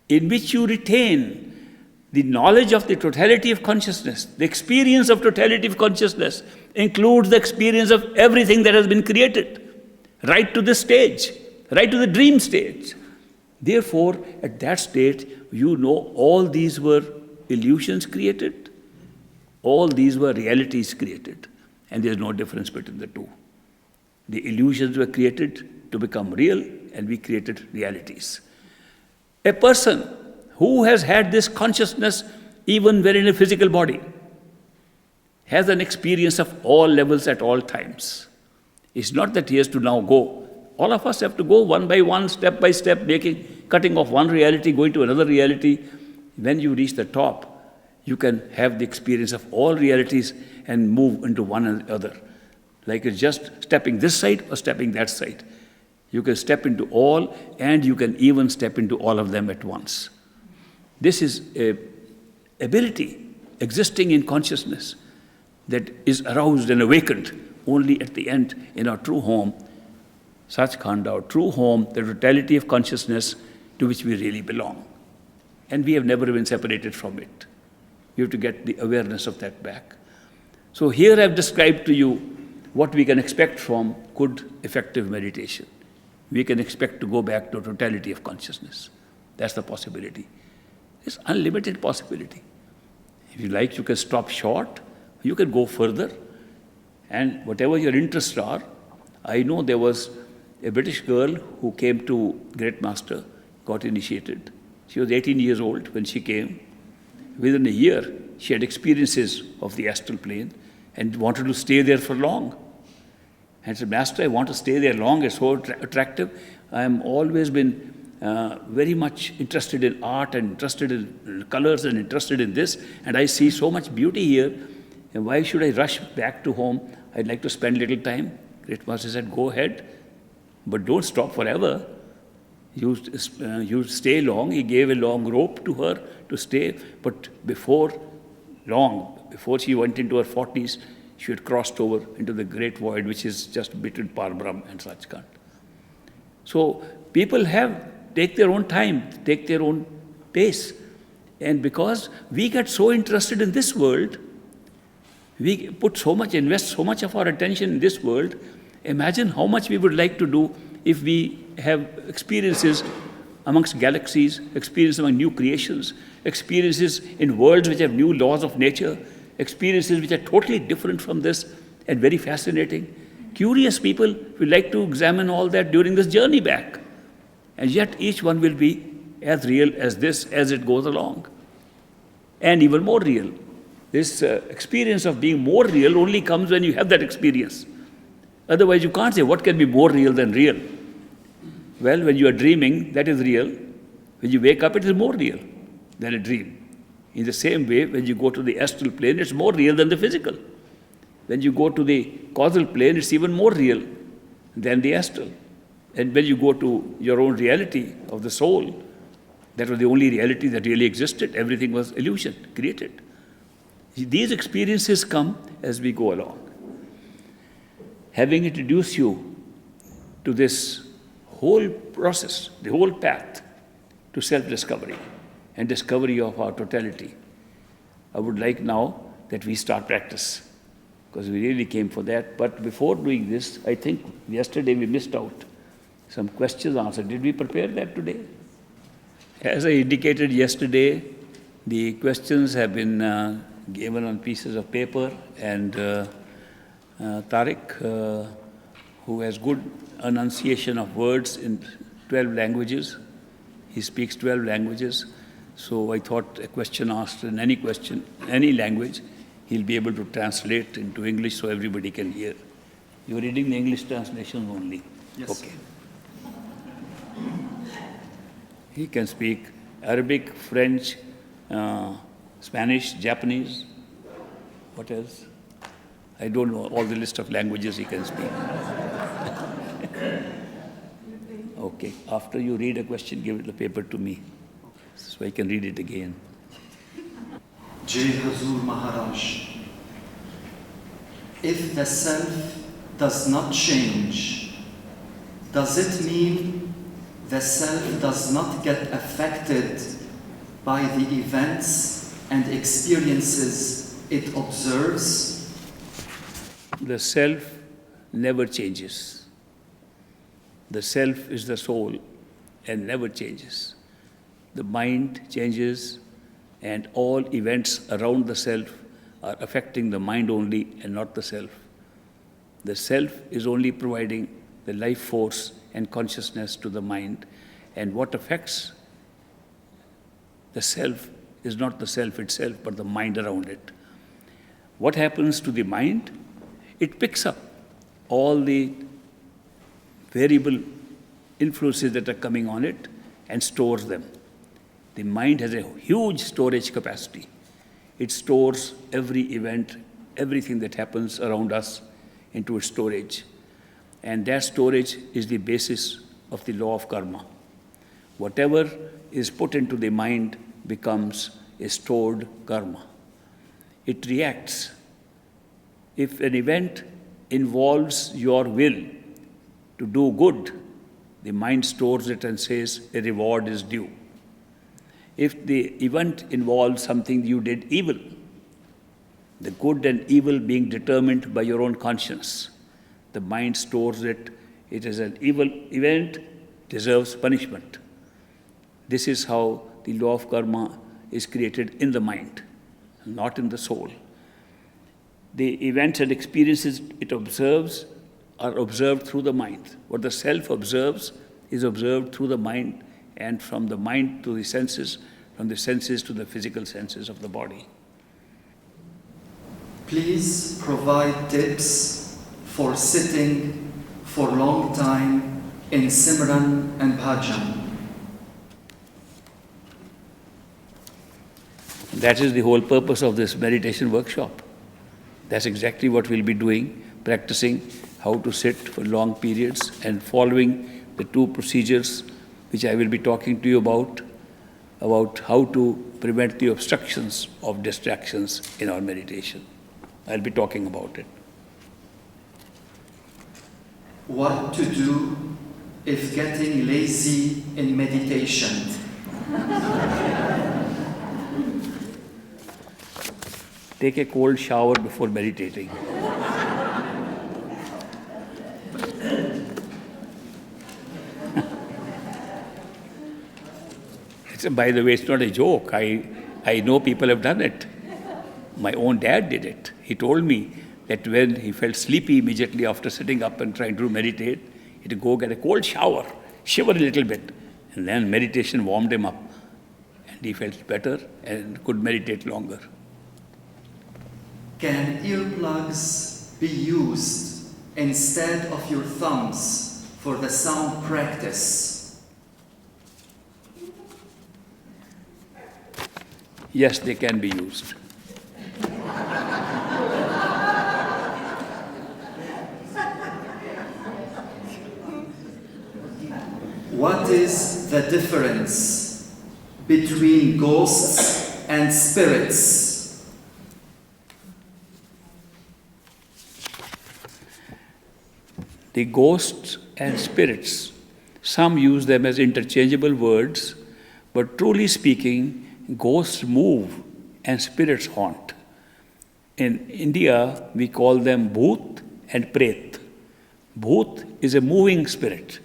in which you retain the knowledge of the totality of consciousness. The experience of totality of consciousness includes the experience of everything that has been created, right to this stage, right to the dream stage. Therefore, at that stage, you know all these were illusions created, all these were realities created, and there's no difference between the two. The illusions were created to become real, and we created realities. A person who has had this consciousness even when in a physical body has an experience of all levels at all times. It's not that he has to now go. All of us have to go one by one, step by step, cutting off one reality, going to another reality. When you reach the top, you can have the experience of all realities and move into one another. Like it's just stepping this side or stepping that side. You can step into all, and you can even step into all of them at once. This is an ability existing in consciousness that is aroused and awakened only at the end in our true home, Satguru, our true home, the totality of consciousness to which we really belong. And we have never been separated from it. We have to get the awareness of that back. So here I've described to you what we can expect from good, effective meditation. We can expect to go back to totality of consciousness. That's the possibility. It's unlimited possibility. If you like, you can stop short, you can go further, and whatever your interests are. I know there was a British girl who came to Great Master, got initiated. She was 18 years old when she came. Within a year, she had experiences of the astral plane and wanted to stay there for long. And said, Master, I want to stay there long. It's so attractive. I am always been very much interested in art and interested in colors and interested in this. And I see so much beauty here. And why should I rush back to home? I'd like to spend little time. Great Master said, go ahead, but don't stop forever. You stay long. He gave a long rope to her to stay. But before she went into her 40s, she had crossed over into the great void, which is just between Parbrahm and Satguru. So people take their own time, take their own pace. And because we get so interested in this world, we invest so much of our attention in this world. Imagine how much we would like to do if we have experiences amongst galaxies, experiences among new creations, experiences in worlds which have new laws of nature, experiences which are totally different from this and very fascinating. Curious people will like to examine all that during this journey back. And yet each one will be as real as this as it goes along. And even more real. This experience of being more real only comes when you have that experience. Otherwise you can't say what can be more real than real. Well, when you are dreaming, that is real. When you wake up, it is more real than a dream. In the same way, when you go to the astral plane, it's more real than the physical. When you go to the causal plane, it's even more real than the astral. And when you go to your own reality of the soul, that was the only reality that really existed. Everything was illusion, created. These experiences come as we go along. Having introduced you to this whole process, the whole path to self-discovery and discovery of our totality, I would like now that we start practice, because we really came for that. But before doing this, I think yesterday we missed out some questions answered. Did we prepare that today? As I indicated yesterday, the questions have been given on pieces of paper, and Tariq, who has good enunciation of words in 12 languages, he speaks 12 languages, so I thought a question asked in any language, he'll be able to translate into English so everybody can hear. You're reading the English translation only? Yes. Okay. He can speak Arabic, French, Spanish, Japanese. What else? I don't know all the list of languages he can speak. Okay, after you read a question, give the paper to me so I can read it again. Jai Hazur Maharaj. If the self does not change, does it mean the self does not get affected by the events and experiences it observes? The self never changes. The self is the soul and never changes. The mind changes, and all events around the self are affecting the mind only and not the self. The self is only providing the life force and consciousness to the mind, and what affects the self is not the self itself, but the mind around it. What happens to the mind? It picks up all the variable influences that are coming on it and stores them. The mind has a huge storage capacity. It stores every event, everything that happens around us into its storage. And that storage is the basis of the law of karma. Whatever is put into the mind becomes a stored karma. It reacts. If an event involves your will to do good, the mind stores it and says a reward is due. If the event involves something you did evil, the good and evil being determined by your own conscience, the mind stores it. It is an evil event, deserves punishment. This is how the law of karma is created in the mind, not in the soul. The events and experiences it observes are observed through the mind. What the self observes is observed through the mind, and from the mind to the senses, from the senses to the physical senses of the body. Please provide tips for sitting for long time in Simran and Bhajan. That is the whole purpose of this meditation workshop. That's exactly what we'll be doing, practicing how to sit for long periods and following the two procedures which I will be talking to you about how to prevent the obstructions of distractions in our meditation. I'll be talking about it. What to do if getting lazy in meditation? Take a cold shower before meditating. By the way, it's not a joke. I know people have done it. My own dad did it. He told me that when he felt sleepy immediately after sitting up and trying to meditate, he'd go get a cold shower, shiver a little bit, and then meditation warmed him up. And he felt better and could meditate longer. Can earplugs be used instead of your thumbs for the sound practice? Yes, they can be used. What is the difference between ghosts and spirits? The ghosts and spirits, some use them as interchangeable words, but truly speaking, ghosts move and spirits haunt. In India, we call them bhoot and pret. Bhoot is a moving spirit,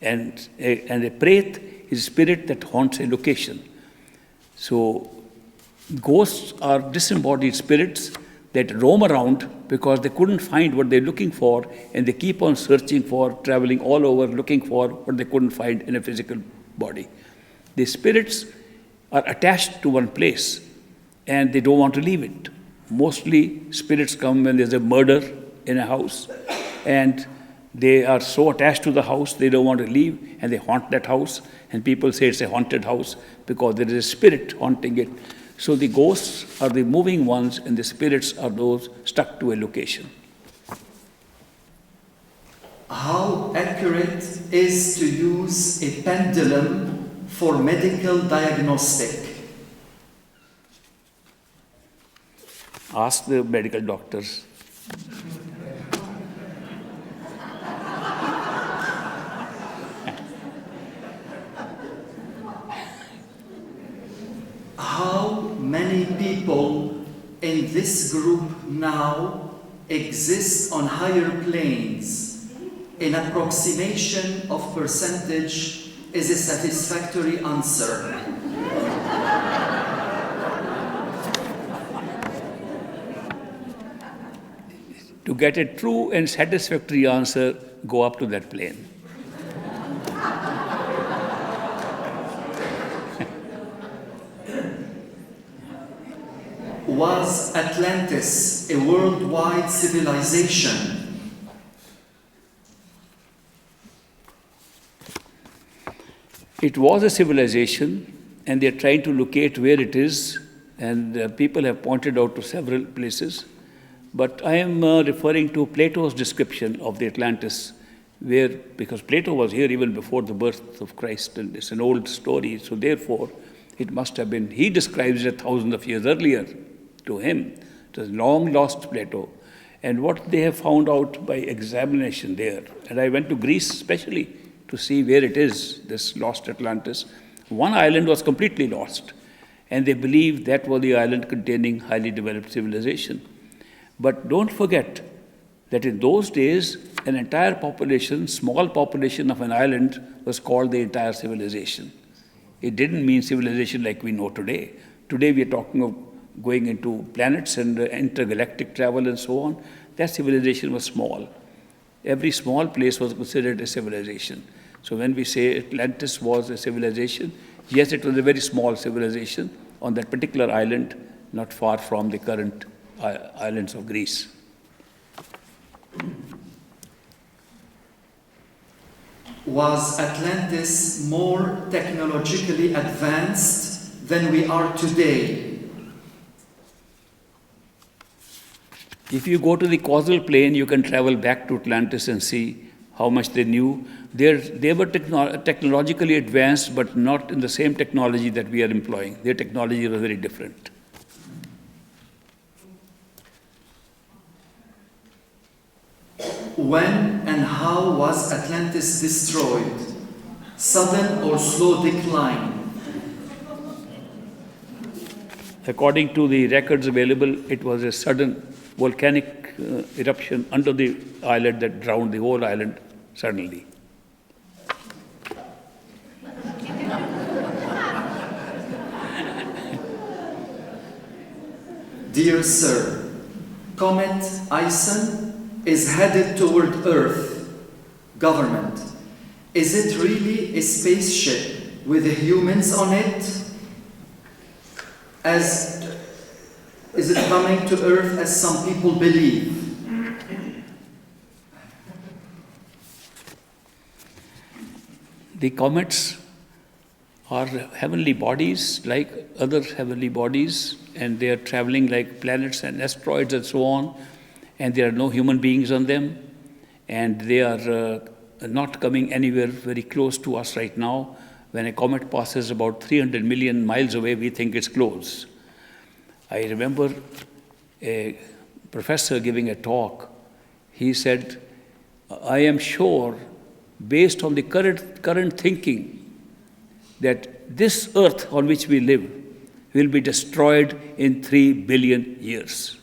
and a pret is a spirit that haunts a location. So, ghosts are disembodied spirits that roam around because they couldn't find what they're looking for, and they keep on searching for, traveling all over, looking for what they couldn't find in a physical body. The spirits are attached to one place and they don't want to leave it. Mostly spirits come when there's a murder in a house and they are so attached to the house they don't want to leave and they haunt that house, and people say it's a haunted house because there is a spirit haunting it. So the ghosts are the moving ones and the spirits are those stuck to a location. How accurate is to use a pendulum for medical diagnostic? Ask the medical doctors. How many people in this group now exist on higher planes? An approximation of percentage is a satisfactory answer. To get a true and satisfactory answer, go up to that plane. Was Atlantis a worldwide civilization? It was a civilization, and they're trying to locate where it is, and people have pointed out to several places. But I am referring to Plato's description of the Atlantis, because Plato was here even before the birth of Christ, and it's an old story, so therefore it must have been, he describes it 1,000 of years earlier to him. It was long lost Plato. And what they have found out by examination there, and I went to Greece especially to see where it is, this lost Atlantis. One island was completely lost, and they believe that was the island containing highly developed civilization. But don't forget that in those days, an entire population, small population of an island was called the entire civilization. It didn't mean civilization like we know today. Today we are talking of going into planets and intergalactic travel and so on. That civilization was small. Every small place was considered a civilization. So when we say Atlantis was a civilization, yes, it was a very small civilization on that particular island, not far from the current islands of Greece. was Atlantis more technologically advanced than we are today? If you go to the causal plane, you can travel back to Atlantis and see how much they knew. They were technologically advanced, but not in the same technology that we are employing. Their technology was very different. When and how was Atlantis destroyed? Sudden or slow decline? According to the records available, it was a sudden volcanic eruption under the island that drowned the whole island suddenly. Dear Sir, Comet Ison is headed toward Earth. Government, is it really a spaceship with humans on it? Is it coming to Earth as some people believe? The comets are heavenly bodies like other heavenly bodies, and they are traveling like planets and asteroids and so on, and there are no human beings on them, and they are not coming anywhere very close to us right now. When a comet passes about 300 million miles away, we think it's close. I remember a professor giving a talk. He said, I am sure, based on the current thinking, that this earth on which we live will be destroyed in 3 billion years.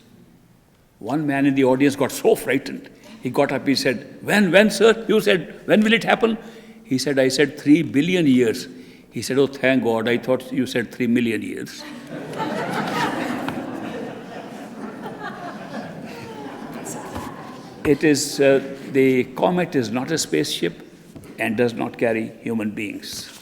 One man in the audience got so frightened. He got up, he said, when, sir? You said, when will it happen? He said, I said 3 billion years. He said, oh, thank God, I thought you said 3 million years. It is, the comet is not a spaceship and does not carry human beings.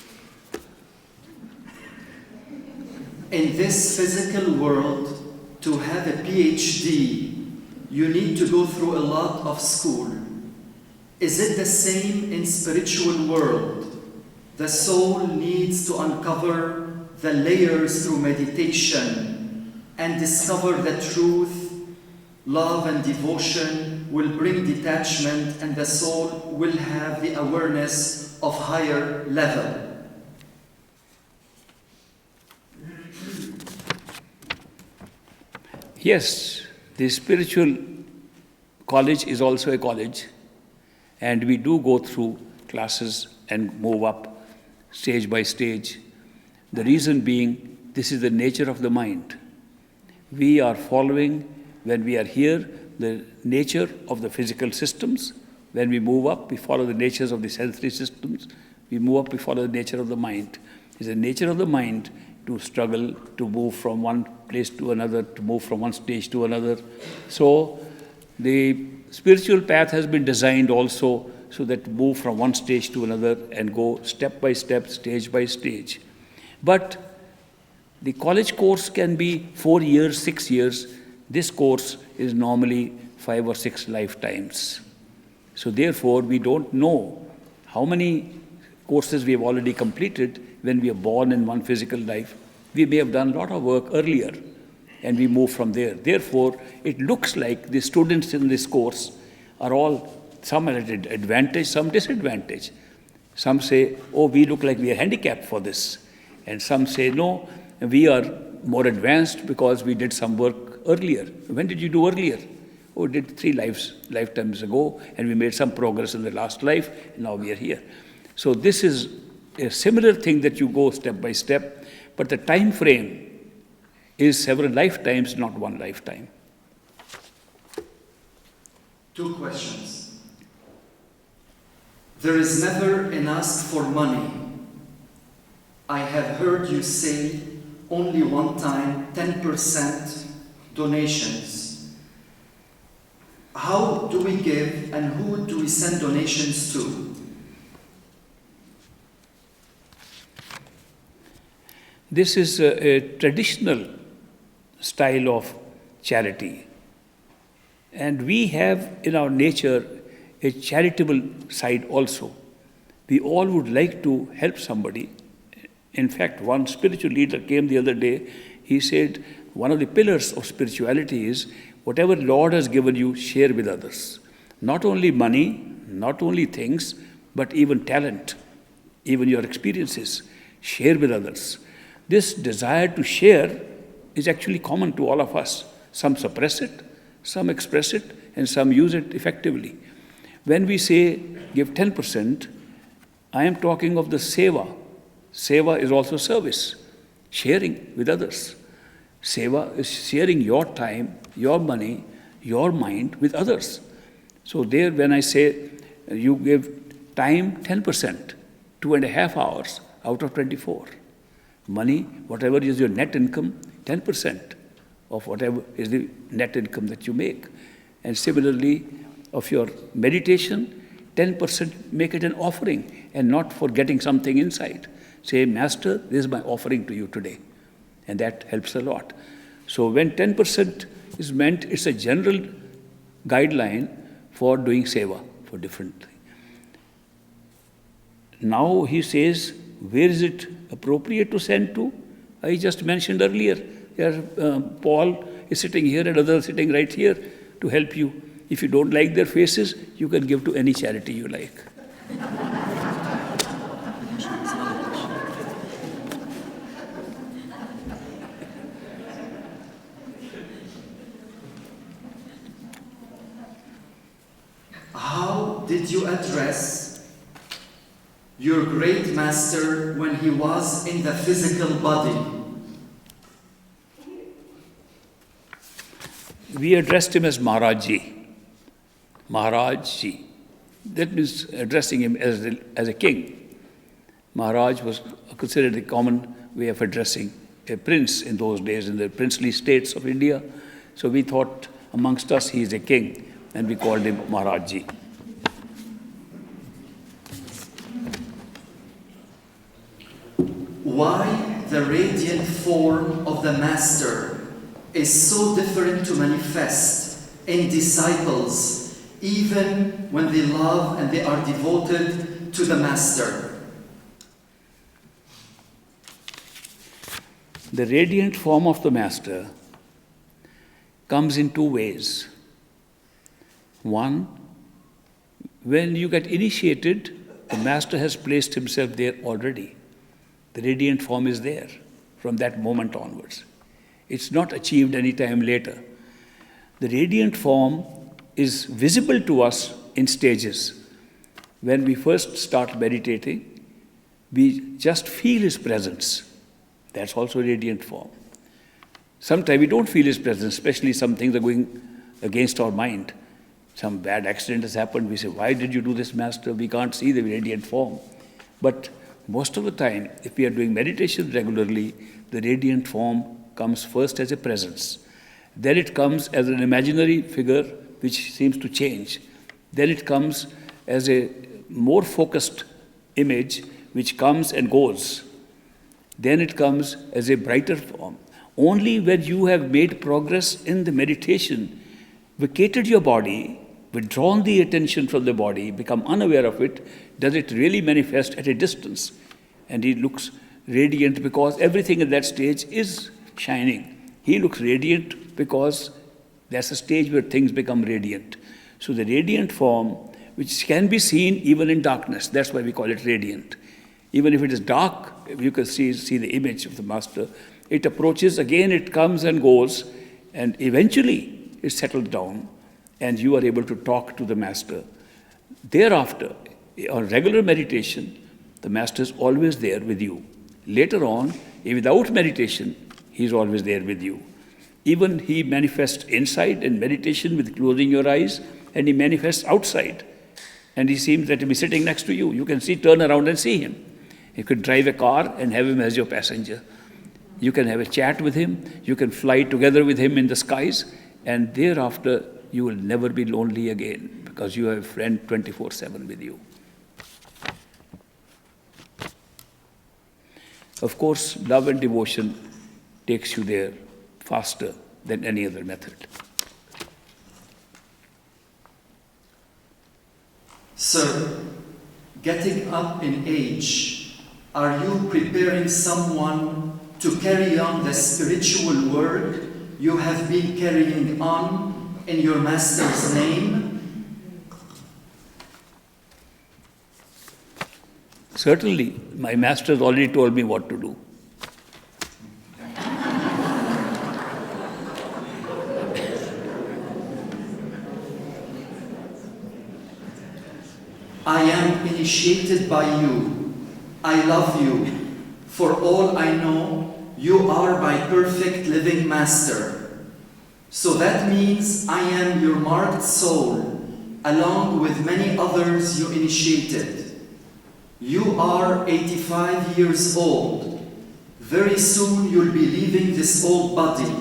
In this physical world, to have a PhD, you need to go through a lot of school. Is it the same in spiritual world? The soul needs to uncover the layers through meditation and discover the truth. Love and devotion will bring detachment, and the soul will have the awareness of higher level. Yes, the spiritual college is also a college, and we do go through classes and move up stage by stage. The reason being, this is the nature of the mind. We are following, when we are here, the nature of the physical systems. When we move up, we follow the natures of the sensory systems. We move up, we follow the nature of the mind. It's the nature of the mind to struggle, to move from one place to another, to move from one stage to another. So the spiritual path has been designed also so that to move from one stage to another and go step by step, stage by stage. But the college course can be 4 years, 6 years. This course is normally 5 or 6 lifetimes. So therefore, we don't know how many courses we have already completed when we are born in one physical life. We may have done a lot of work earlier, and we move from there. Therefore, it looks like the students in this course are all, some at advantage, some disadvantage. Some say, oh, we look like we are handicapped for this. And some say, no, we are more advanced because we did some work earlier. When did you do earlier? Oh, we did 3 lifetimes ago, and we made some progress in the last life, and now we are here. So this is a similar thing that you go step by step, but the time frame is several lifetimes, not one lifetime. 2 questions. There is never an ask for money. I have heard you say only one time 10% donations. How do we give and who do we send donations to? This is a traditional style of charity. And we have in our nature a charitable side also. We all would like to help somebody. In fact, one spiritual leader came the other day. He said, one of the pillars of spirituality is whatever Lord has given you, share with others. Not only money, not only things, but even talent, even your experiences. Share with others. This desire to share is actually common to all of us. Some suppress it, some express it, and some use it effectively. When we say give 10%, I am talking of the Sava. Sava is also service, sharing with others. Seva is sharing your time, your money, your mind with others. So there when I say you give time 10%, 2.5 hours out of 24. Money, whatever is your net income, 10% of whatever is the net income that you make. And similarly, of your meditation, 10% make it an offering and not for getting something inside. Say, Master, this is my offering to you today. And that helps a lot. So when 10% is meant, it's a general guideline for doing seva, for different things. Now he says, where is it appropriate to send to? I just mentioned earlier, Paul is sitting here and others sitting right here to help you. If you don't like their faces, you can give to any charity you like. How did you address your great master when he was in the physical body? We addressed him as Maharajji. Maharajji. That means addressing him as a king. Maharaj was considered a common way of addressing a prince in those days, in the princely states of India. So we thought amongst us he is a king, and we called him Maharajji. Why the radiant form of the Master is so different to manifest in disciples, even when they love and they are devoted to the Master? The radiant form of the Master comes in two ways. One, when you get initiated, the Master has placed himself there already. The radiant form is there from that moment onwards. It's not achieved any time later. The radiant form is visible to us in stages. When we first start meditating, we just feel his presence. That's also radiant form. Sometimes we don't feel his presence, especially some things are going against our mind. Some bad accident has happened. We say, why did you do this, Master? We can't see the radiant form. But most of the time, if we are doing meditation regularly, the radiant form comes first as a presence. Then it comes as an imaginary figure which seems to change. Then it comes as a more focused image which comes and goes. Then it comes as a brighter form. Only when you have made progress in the meditation, vacated your body, withdrawn the attention from the body, become unaware of it, does it really manifest at a distance. And he looks radiant because everything at that stage is shining. He looks radiant because that's a stage where things become radiant. So the radiant form, which can be seen even in darkness, that's why we call it radiant. Even if it is dark, you can see the image of the Master. It approaches, again it comes and goes, and eventually it settles down, and you are able to talk to the Master. Thereafter, on regular meditation, the Master is always there with you. Later on, without meditation, he is always there with you. Even he manifests inside in meditation with closing your eyes, and he manifests outside. And he seems that to be sitting next to you. You can turn around and see him. You could drive a car and have him as your passenger. You can have a chat with him. You can fly together with him in the skies. And thereafter, you will never be lonely again because you have a friend 24/7 with you. Of course, love and devotion takes you there faster than any other method. Sir, getting up in age, are you preparing someone to carry on the spiritual work you have been carrying on in your Master's name? Certainly, my Master has already told me what to do. I am initiated by you. I love you. For all I know, you are my perfect living Master. So that means I am your marked soul, along with many others you initiated. You are 85 years old. Very soon you'll be leaving this old body.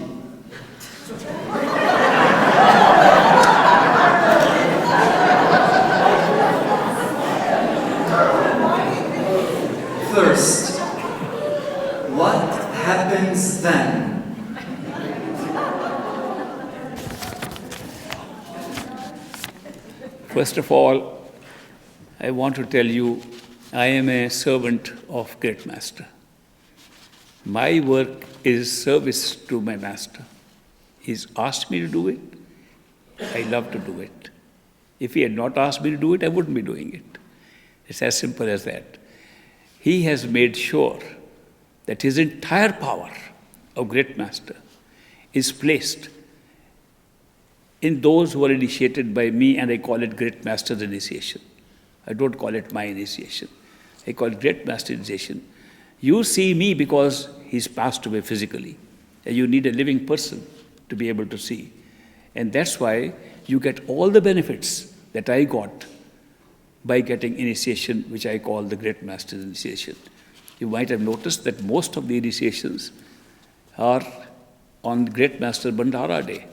First, what happens then? First of all, I want to tell you, I am a servant of Great Master. My work is service to my Master. He's asked me to do it. I love to do it. If he had not asked me to do it, I wouldn't be doing it. It's as simple as that. He has made sure that his entire power of Great Master is placed in those who are initiated by me, and I call it Great Master's initiation. I don't call it my initiation. I call it Great Master initiation. You see me because he's passed away physically, and you need a living person to be able to see. And that's why you get all the benefits that I got by getting initiation, which I call the Great Master's initiation. You might have noticed that most of the initiations are on Great Master Bandhara Day,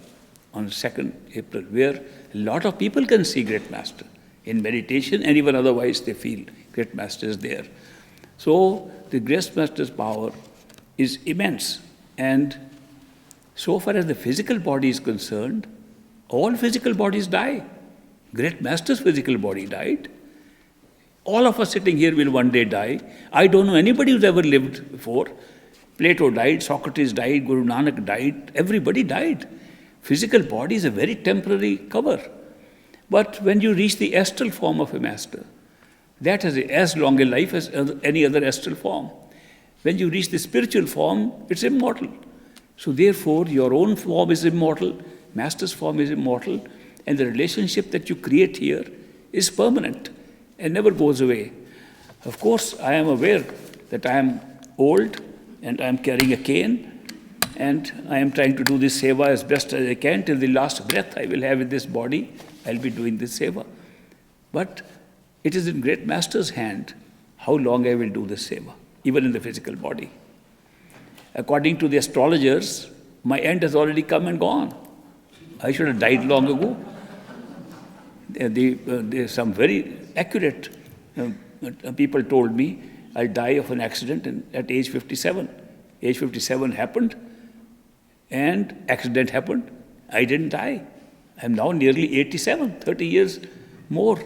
on 2nd April, where a lot of people can see Great Master in meditation, and even otherwise they feel Great Master is there. So the Great Master's power is immense. And so far as the physical body is concerned, all physical bodies die. Great Master's physical body died. All of us sitting here will one day die. I don't know anybody who's ever lived before. Plato died, Socrates died, Guru Nanak died, everybody died. Physical body is a very temporary cover. But when you reach the astral form of a Master, that has as long a life as any other astral form. When you reach the spiritual form, it's immortal. So therefore, your own form is immortal, Master's form is immortal, and the relationship that you create here is permanent and never goes away. Of course, I am aware that I am old and I am carrying a cane, and I am trying to do this seva as best as I can. Till the last breath I will have in this body, I'll be doing this seva. But it is in Great Master's hand how long I will do this seva, even in the physical body. According to the astrologers, my end has already come and gone. I should have died long ago. There's some very accurate people told me I'll die of an accident at age 57. Age 57 happened, and accident happened. I didn't die. I'm now nearly 87, 30 years more.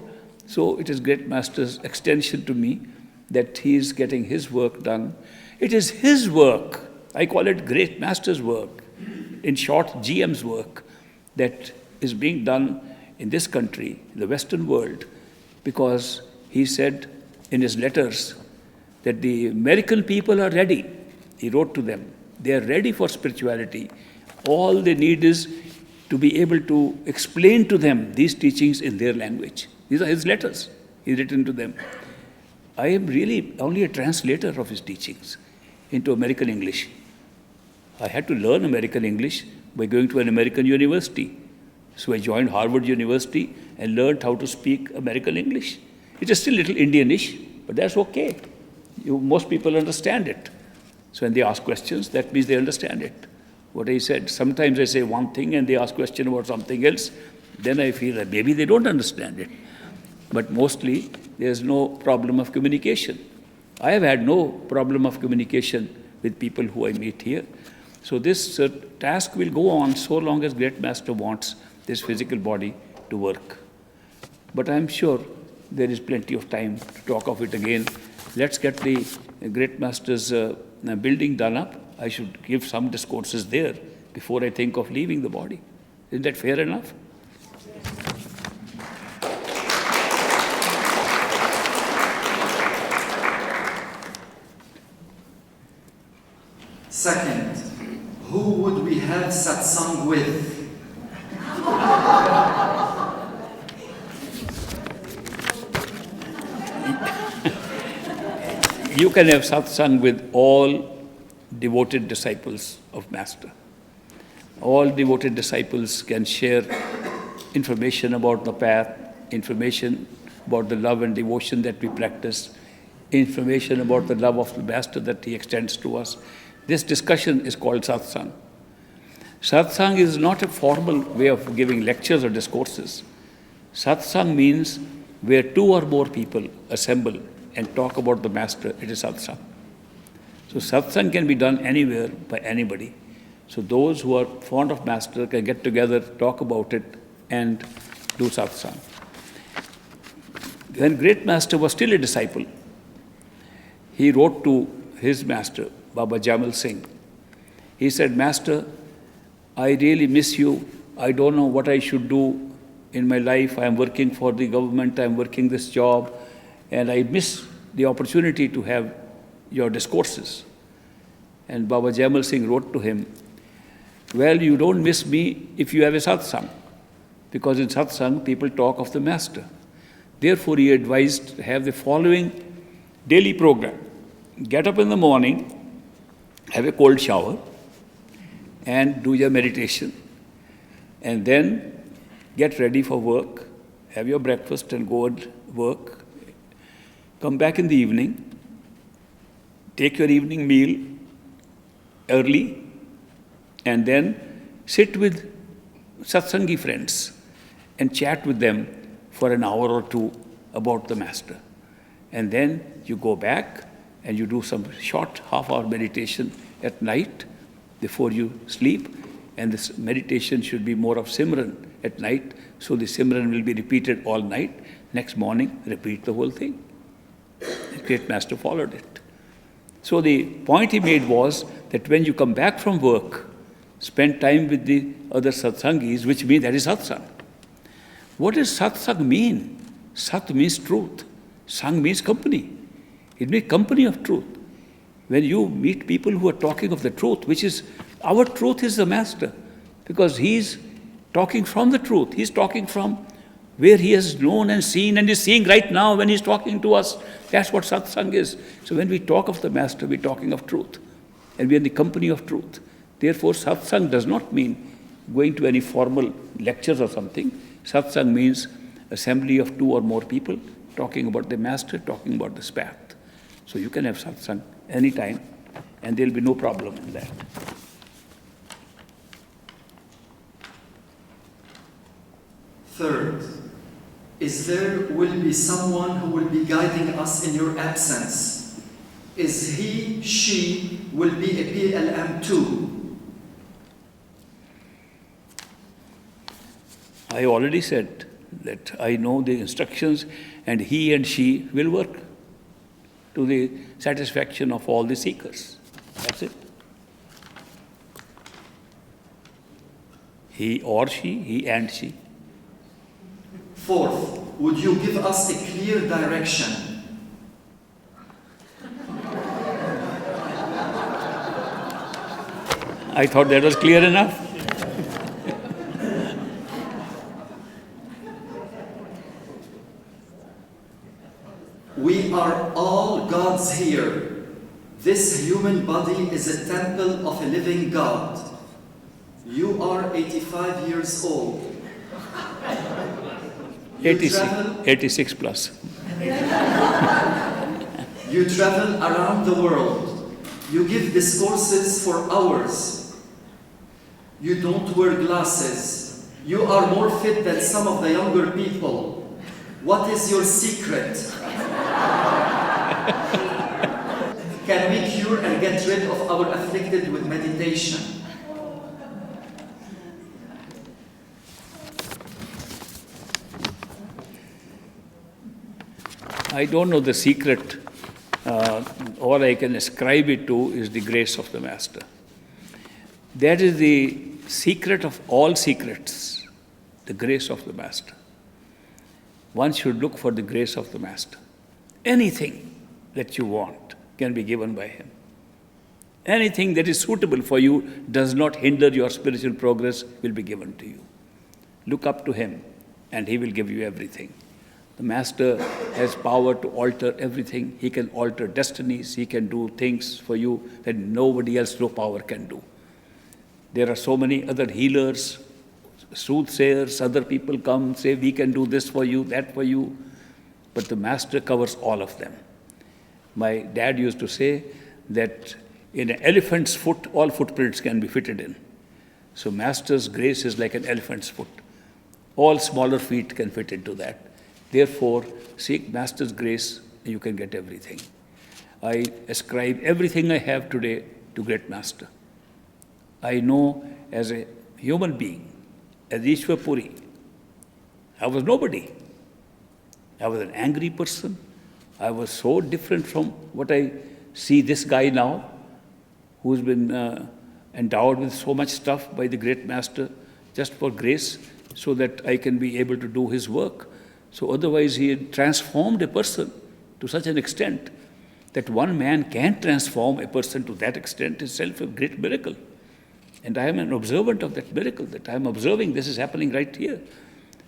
So it is Great Master's extension to me that he is getting his work done. It is his work. I call it Great Master's work. In short, GM's work that is being done in this country, in the Western world, because he said in his letters that the American people are ready. He wrote to them. They are ready for spirituality. All they need is to be able to explain to them these teachings in their language. These are his letters. He's written to them. I am really only a translator of his teachings into American English. I had to learn American English by going to an American university. So I joined Harvard University and learned how to speak American English. It is still a little Indianish, but that's okay. Most people understand it. So when they ask questions, that means they understand it. What I said, sometimes I say one thing and they ask question about something else, then I feel that maybe they don't understand it. But mostly, there's no problem of communication. I have had no problem of communication with people who I meet here. So this task will go on so long as Great Master wants this physical body to work. But I'm sure there is plenty of time to talk of it again. Let's get the great master's building done up. I should give some discourses there before I think of leaving the body. Isn't that fair enough? Second, who would we have satsang with? You can have satsang with all devoted disciples of Master. All devoted disciples can share information about the path, information about the love and devotion that we practice, information about the love of the Master that he extends to us. This discussion is called satsang. Satsang is not a formal way of giving lectures or discourses. Satsang means where two or more people assemble and talk about the Master, it is satsang. So satsang can be done anywhere by anybody. So those who are fond of Master can get together, talk about it, and do satsang. When great Master was still a disciple, he wrote to his Master, Baba Jamal Singh. He said, Master, I really miss you. I don't know what I should do in my life. I am working for the government. I am working this job. And I miss the opportunity to have your discourses. And Baba Jamal Singh wrote to him, well, you don't miss me if you have a satsang. Because in satsang, people talk of the Master. Therefore, he advised to have the following daily program. Get up in the morning, have a cold shower, and do your meditation. And then get ready for work, have your breakfast and go and work. Come back in the evening, take your evening meal early, and then sit with satsangi friends and chat with them for an hour or two about the Master. And then you go back and you do some short half-hour meditation at night before you sleep. And this meditation should be more of Simran at night, so the Simran will be repeated all night. Next morning, repeat the whole thing. The great Master followed it. So the point he made was that when you come back from work, spend time with the other satsangis, which means that is satsang. What does satsang mean? Sat means truth. Sang means company. It means company of truth. When you meet people who are talking of the truth, which is, our truth is the Master, because he's talking from the truth. He's talking from where he has known and seen and is seeing right now when he's talking to us. That's what satsang is. So when we talk of the Master, we're talking of truth. And we're in the company of truth. Therefore, satsang does not mean going to any formal lectures or something. Satsang means assembly of two or more people talking about the Master, talking about this path. So you can have satsang anytime, and there'll be no problem in that. Third, will be someone who will be guiding us in your absence? Is he, she, will be a PLM too? I already said that I know the instructions, and he and she will work to the satisfaction of all the seekers. That's it. He or she, he and she. Fourth, would you give us a clear direction? I thought that was clear enough. We are all gods here. This human body is a temple of a living God. You are 85 years old. 86 plus. You travel around the world. You give discourses for hours. You don't wear glasses. You are more fit than some of the younger people. What is your secret? Can we cure and get rid of our afflicted with meditation? I don't know the secret. All I can ascribe it to is the grace of the Master. That is the secret of all secrets, the grace of the Master. One should look for the grace of the Master. Anything that you want can be given by him. Anything that is suitable for you, does not hinder your spiritual progress, will be given to you. Look up to him and he will give you everything. The Master has power to alter everything. He can alter destinies. He can do things for you that nobody else, no power can do. There are so many other healers, soothsayers, other people come, say, we can do this for you, that for you. But the Master covers all of them. My dad used to say that in an elephant's foot, all footprints can be fitted in. So Master's grace is like an elephant's foot. All smaller feet can fit into that. Therefore, seek Master's grace and you can get everything. I ascribe everything I have today to Great Master. I know as a human being, as Ishwar Puri, I was nobody. I was an angry person. I was so different from what I see this guy now, who's been endowed with so much stuff by the Great Master, just for grace, so that I can be able to do his work. So otherwise he had transformed a person to such an extent that one man can transform a person to that extent is itself a great miracle. And I am an observant of that miracle, that I am observing this is happening right here.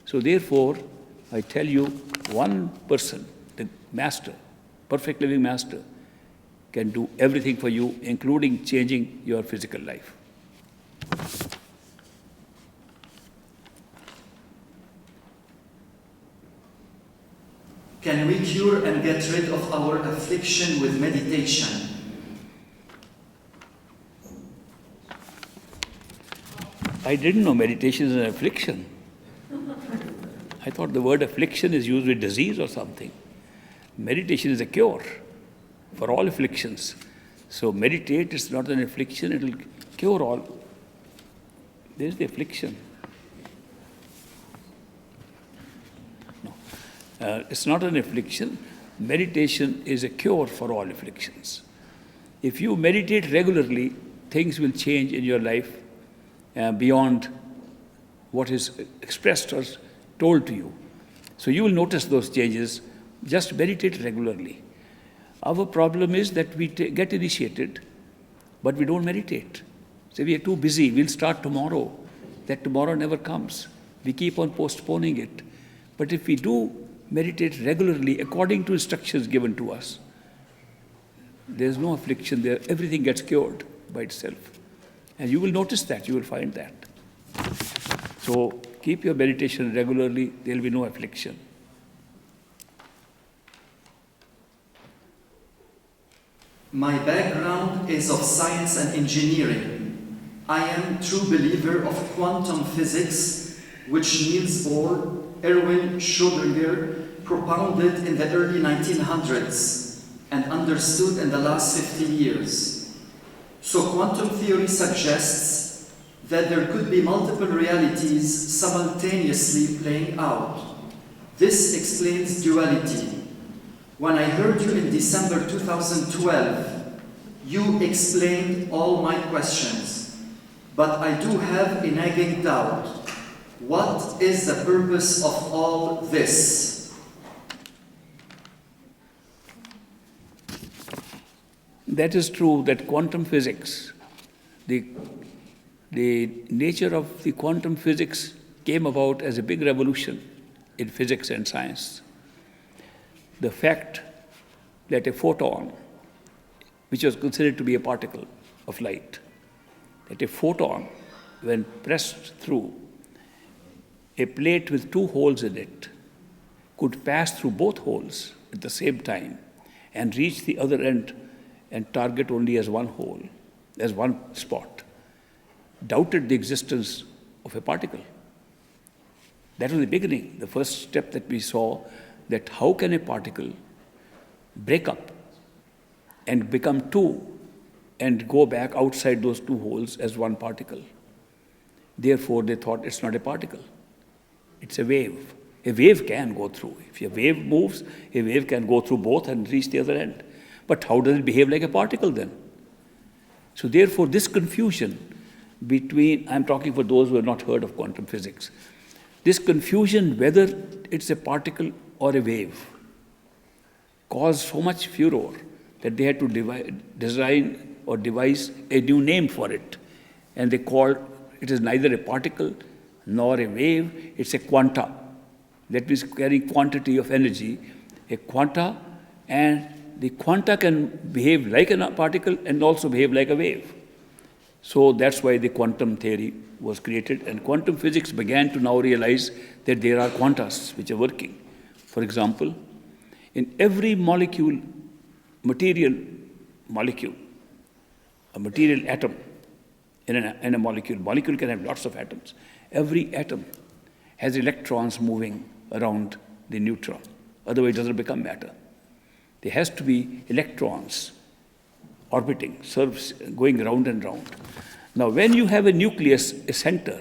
So therefore, I tell you, one person, the Master, perfect living Master, can do everything for you, including changing your physical life. Can we cure and get rid of our affliction with meditation? I didn't know meditation is an affliction. I thought the word affliction is used with disease or something. Meditation is a cure for all afflictions. So meditate is not an affliction, it will cure all. There's the affliction. No, it's not an affliction. Meditation is a cure for all afflictions. If you meditate regularly, things will change in your life beyond what is expressed or told to you. So you will notice those changes. Just meditate regularly. Our problem is that we get initiated, but we don't meditate. So we are too busy. We'll start tomorrow. That tomorrow never comes. We keep on postponing it. But if we do meditate regularly according to instructions given to us, there's no affliction there. Everything gets cured by itself. And you will notice that. You will find that. So keep your meditation regularly. There will be no affliction. My background is of science and engineering. I am a true believer of quantum physics, which Niels Bohr, Erwin Schrödinger propounded in the early 1900s and understood in the last 50 years. So quantum theory suggests that there could be multiple realities simultaneously playing out. This explains duality. When I heard you in December 2012, you explained all my questions, but I do have a nagging doubt. What is the purpose of all this? That is true, that quantum physics, the nature of the quantum physics came about as a big revolution in physics and science. The fact that a photon, which was considered to be a particle of light, that a photon, when pressed through a plate with two holes in it, could pass through both holes at the same time and reach the other end and target only as one hole, as one spot, doubted the existence of a particle. That was the beginning, the first step that we saw, that how can a particle break up and become two and go back outside those two holes as one particle. Therefore, they thought it's not a particle, it's a wave. A wave can go through. If a wave moves, a wave can go through both and reach the other end. But how does it behave like a particle then? So therefore, this confusion between, I'm talking for those who have not heard of quantum physics, this confusion whether it's a particle or a wave caused so much furor that they had to design or devise a new name for it. And they called it is neither a particle nor a wave, it's a quanta. That means carrying quantity of energy, a quanta, and the quanta can behave like a particle and also behave like a wave. So that's why the quantum theory was created, and quantum physics began to now realize that there are quantas which are working. For example, in every molecule, a material atom in a molecule can have lots of atoms. Every atom has electrons moving around the neutron, otherwise it doesn't become matter. There has to be electrons orbiting, going round and round. Now, when you have a nucleus, a center,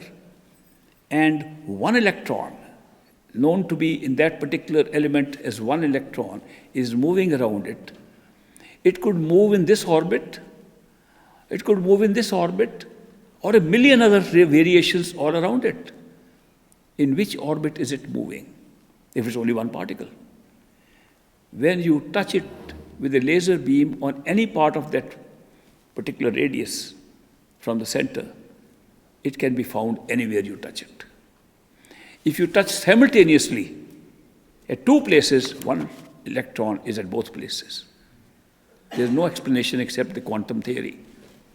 and one electron, known to be in that particular element as one electron, is moving around it, it could move in this orbit, it could move in this orbit, or a million other variations all around it. In which orbit is it moving, if it's only one particle? When you touch it with a laser beam on any part of that particular radius from the center, it can be found anywhere you touch it. If you touch simultaneously at two places, one electron is at both places. There's no explanation except the quantum theory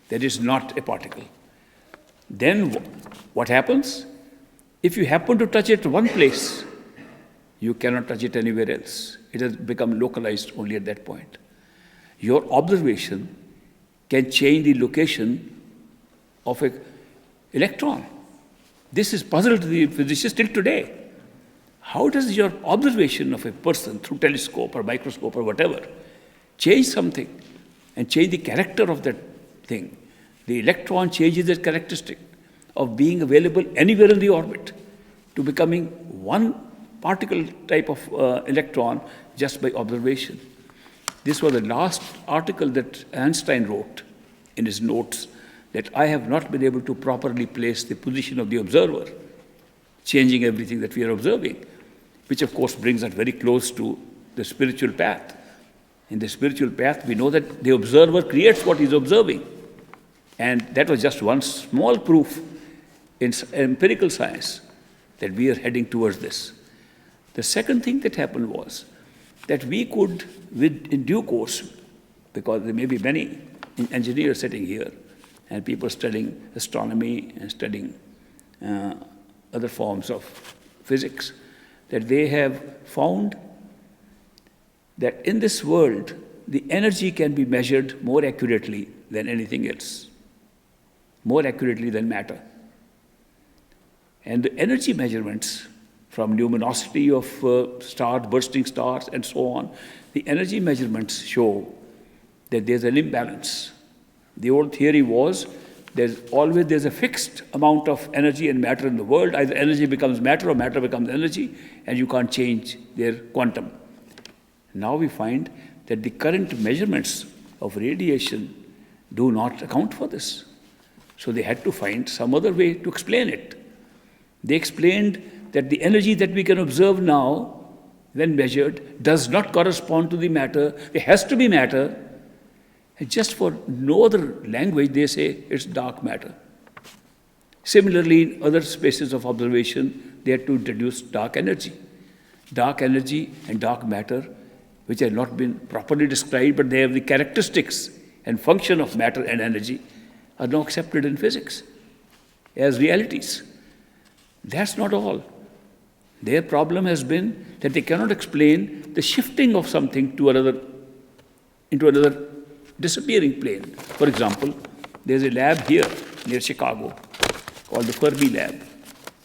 that is not a particle. Then what happens? If you happen to touch it one place, you cannot touch it anywhere else. It has become localized only at that point. Your observation can change the location of an electron. This has puzzled the physicists till today. How does your observation of a person through telescope or microscope or whatever change something and change the character of that thing? The electron changes its characteristic of being available anywhere in the orbit to becoming one particle type of electron just by observation. This was the last article that Einstein wrote in his notes, that I have not been able to properly place the position of the observer, changing everything that we are observing, which of course brings us very close to the spiritual path. In the spiritual path, we know that the observer creates what he's observing. And that was just one small proof in empirical science that we are heading towards this. The second thing that happened was that we could, in due course, because there may be many engineers sitting here and people studying astronomy and studying other forms of physics, that they have found that in this world, the energy can be measured more accurately than anything else, more accurately than matter. And the energy measurements from luminosity of stars, bursting stars, and so on, the energy measurements show that there's an imbalance. The old theory was there's a fixed amount of energy and matter in the world. Either energy becomes matter or matter becomes energy, and you can't change their quantum. Now we find that the current measurements of radiation do not account for this. So they had to find some other way to explain it. They explained that the energy that we can observe now, when measured, does not correspond to the matter. There has to be matter. And just for no other language, they say it's dark matter. Similarly, in other spaces of observation, they had to introduce dark energy. Dark energy and dark matter, which have not been properly described, but they have the characteristics and function of matter and energy, are now accepted in physics as realities. That's not all. Their problem has been that they cannot explain the shifting of something into another disappearing plane. For example, there's a lab here near Chicago called the Fermi Lab.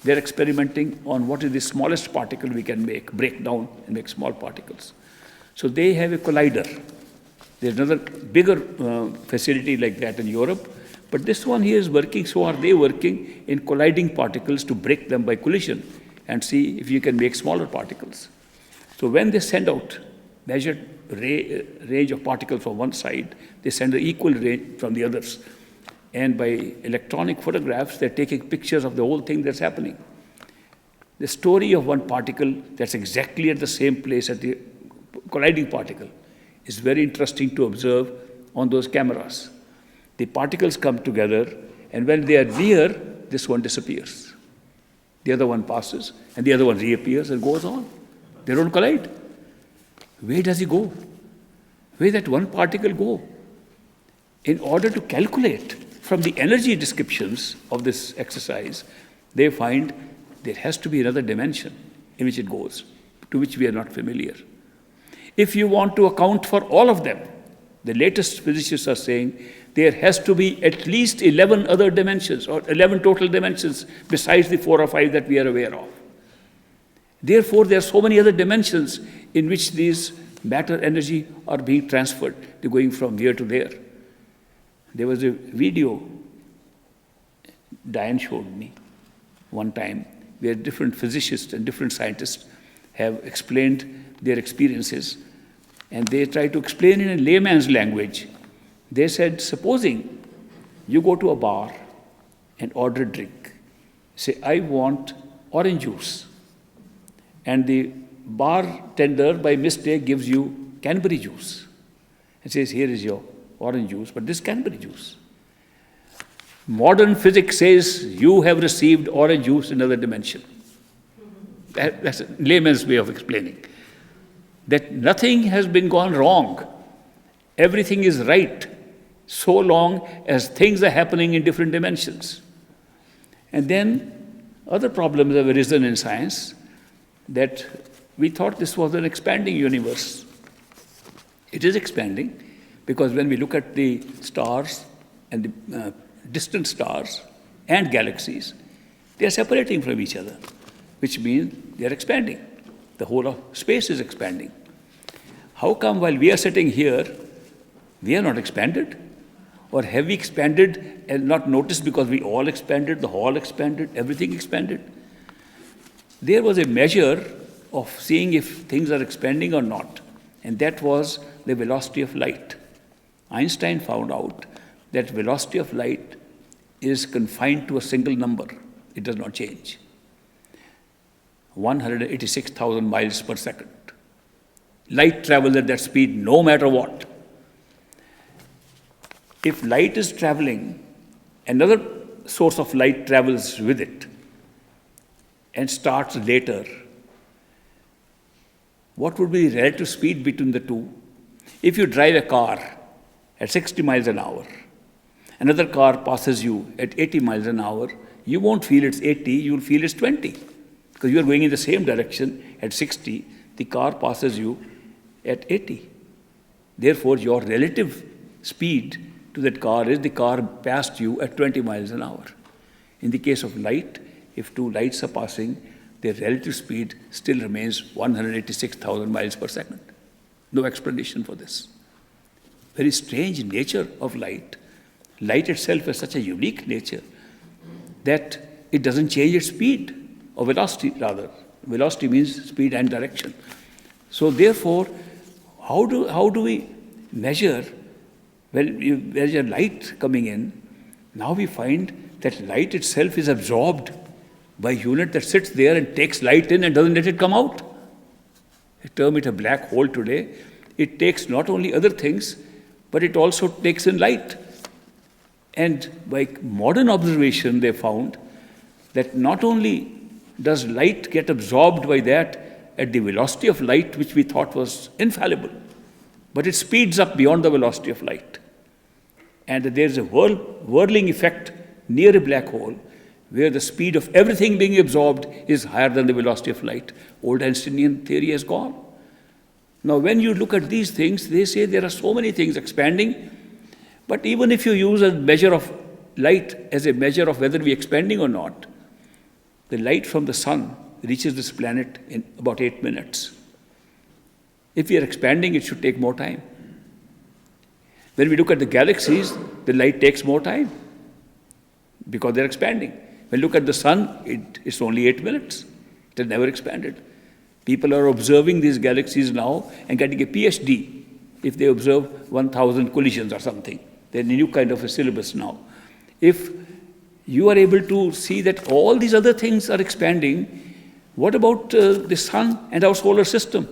They're experimenting on what is the smallest particle we can break down and make small particles. So they have a collider. There's another bigger facility like that in Europe, but this one here is working, so are they working in colliding particles to break them by collision and see if you can make smaller particles. So when they send out measured range of particles from one side, they send an equal range from the others. And by electronic photographs, they're taking pictures of the whole thing that's happening. The story of one particle that's exactly at the same place at the colliding particle is very interesting to observe on those cameras. The particles come together, and when they are near, this one disappears. The other one passes, and the other one reappears and goes on. They don't collide. Where does he go? Where that one particle go? In order to calculate from the energy descriptions of this exercise, they find there has to be another dimension in which it goes, to which we are not familiar. If you want to account for all of them, the latest physicists are saying there has to be at least 11 other dimensions, or 11 total dimensions, besides the 4 or 5 that we are aware of. Therefore, there are so many other dimensions in which these matter energy are being transferred. They're going from here to there. There was a video Diane showed me one time where different physicists and different scientists have explained their experiences, and they try to explain in a layman's language. They said, supposing you go to a bar and order a drink. Say, I want orange juice. And the bartender, by mistake, gives you Canberry juice. And says, here is your orange juice, but this Canberry juice. Modern physics says you have received orange juice in another dimension. That's a layman's way of explaining. That nothing has been gone wrong. Everything is right, so long as things are happening in different dimensions. And then other problems have arisen in science, that we thought this was an expanding universe. It is expanding, because when we look at the stars and the distant stars and galaxies, they are separating from each other, which means they are expanding. The whole of space is expanding. How come while we are sitting here, we are not expanded? Or have we expanded and not noticed because we all expanded, the hall expanded, everything expanded? There was a measure of seeing if things are expanding or not, and that was the velocity of light. Einstein found out that velocity of light is confined to a single number. It does not change. 186,000 miles per second. Light travels at that speed no matter what. If light is traveling, another source of light travels with it and starts later. What would be the relative speed between the two? If you drive a car at 60 miles an hour, another car passes you at 80 miles an hour, you won't feel it's 80, you'll feel it's 20. Because you are going in the same direction at 60, the car passes you at 80. Therefore, your relative speed to that car is the car passed you at 20 miles an hour. In the case of light, if two lights are passing, their relative speed still remains 186,000 miles per second. No explanation for this. Very strange nature of light. Light itself has such a unique nature that it doesn't change its speed, or velocity rather. Velocity means speed and direction. So therefore, how do we measure? Well, you measure light coming in. Now we find that light itself is absorbed by a unit that sits there and takes light in and doesn't let it come out. I term it a black hole today. It takes not only other things, but it also takes in light. And by modern observation, they found that not only does light get absorbed by that at the velocity of light, which we thought was infallible, but it speeds up beyond the velocity of light. And there's a whirling effect near a black hole where the speed of everything being absorbed is higher than the velocity of light. Old Einsteinian theory has gone. Now, when you look at these things, they say there are so many things expanding, but even if you use a measure of light as a measure of whether we are expanding or not, the light from the sun reaches this planet in about 8 minutes. If we are expanding, it should take more time. When we look at the galaxies, the light takes more time because they're expanding. When we look at the sun, it's only 8 minutes. It has never expanded. People are observing these galaxies now and getting a PhD if they observe 1,000 collisions or something. There's a new kind of a syllabus now. If you are able to see that all these other things are expanding, what about the sun and our solar system?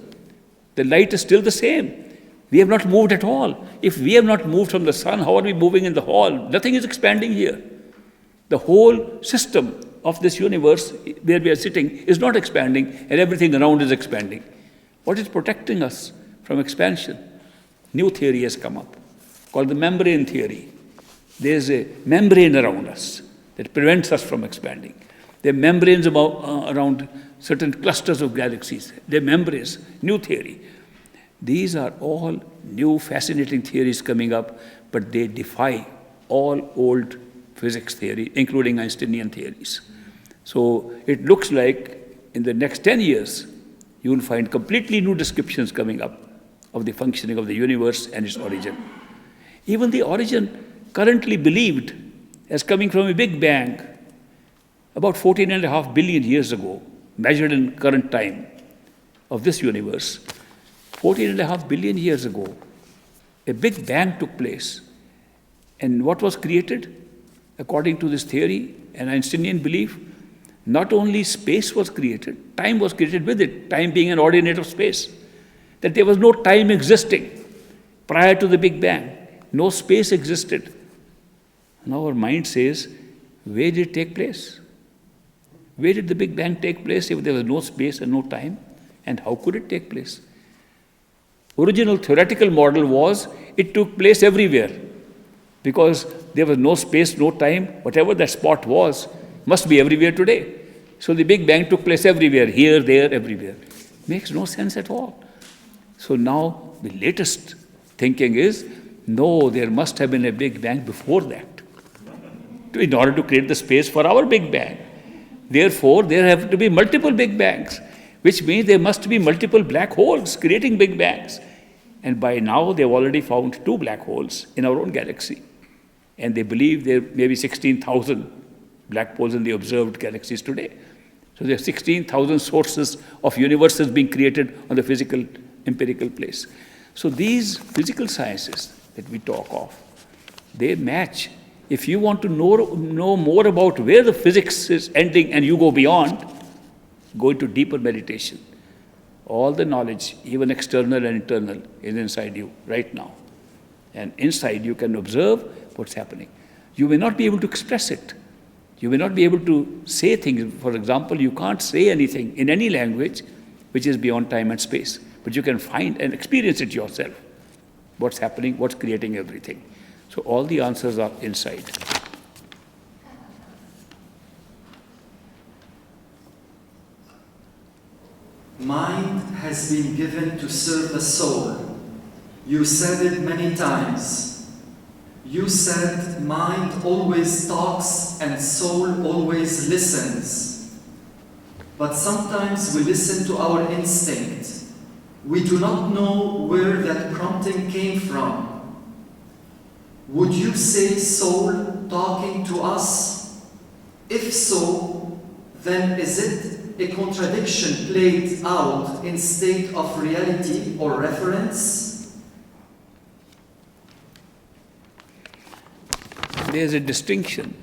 The light is still the same. We have not moved at all. If we have not moved from the sun, how are we moving in the hall? Nothing is expanding here. The whole system of this universe where we are sitting is not expanding, and everything around is expanding. What is protecting us from expansion? New theory has come up, called the membrane theory. There's a membrane around us that prevents us from expanding. There are membranes around certain clusters of galaxies. There are membranes, new theory. These are all new fascinating theories coming up, but they defy all old physics theory, including Einsteinian theories. So it looks like in the next 10 years, you will find completely new descriptions coming up of the functioning of the universe and its origin. Even the origin currently believed as coming from a Big Bang about 14.5 billion years ago, measured in current time of this universe. 14.5 billion years ago, a Big Bang took place. And what was created? According to this theory and Einsteinian belief, not only space was created, time was created with it, time being an ordinate of space. That there was no time existing prior to the Big Bang. No space existed. Now our mind says, where did it take place? Where did the Big Bang take place if there was no space and no time? And how could it take place? Original theoretical model was it took place everywhere because there was no space, no time. Whatever that spot was must be everywhere today. So the Big Bang took place everywhere, here, there, everywhere. Makes no sense at all. So now the latest thinking is, no, there must have been a Big Bang before that in order to create the space for our Big Bang. Therefore, there have to be multiple Big Bangs, which means there must be multiple black holes creating Big Bangs. And by now, they've already found 2 black holes in our own galaxy. And they believe there may be 16,000 black holes in the observed galaxies today. So there are 16,000 sources of universes being created on the physical, empirical place. So these physical sciences that we talk of, they match. If you want to know more about where the physics is ending and you go beyond, go into deeper meditation. All the knowledge, even external and internal, is inside you right now. And inside you can observe what's happening. You may not be able to express it. You may not be able to say things. For example, you can't say anything in any language which is beyond time and space. But you can find and experience it yourself. What's happening, what's creating everything. So all the answers are inside. Mind has been given to serve the soul. You said it many times. You said mind always talks and soul always listens. But sometimes we listen to our instinct. We do not know where that prompting came from. Would you say soul talking to us? If so, then is it a contradiction played out in state of reality or reference? There's a distinction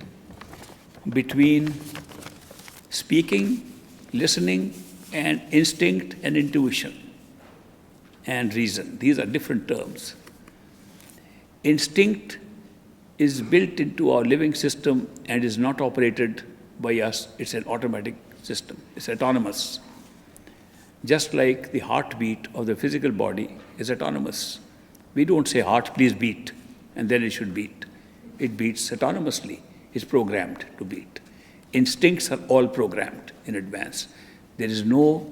between speaking, listening, and instinct and intuition and reason. These are different terms. Instinct is built into our living system and is not operated by us. It's an automatic system. It's autonomous. Just like the heartbeat of the physical body is autonomous. We don't say, heart, please beat, and then it should beat. It beats autonomously. It's programmed to beat. Instincts are all programmed in advance. There is no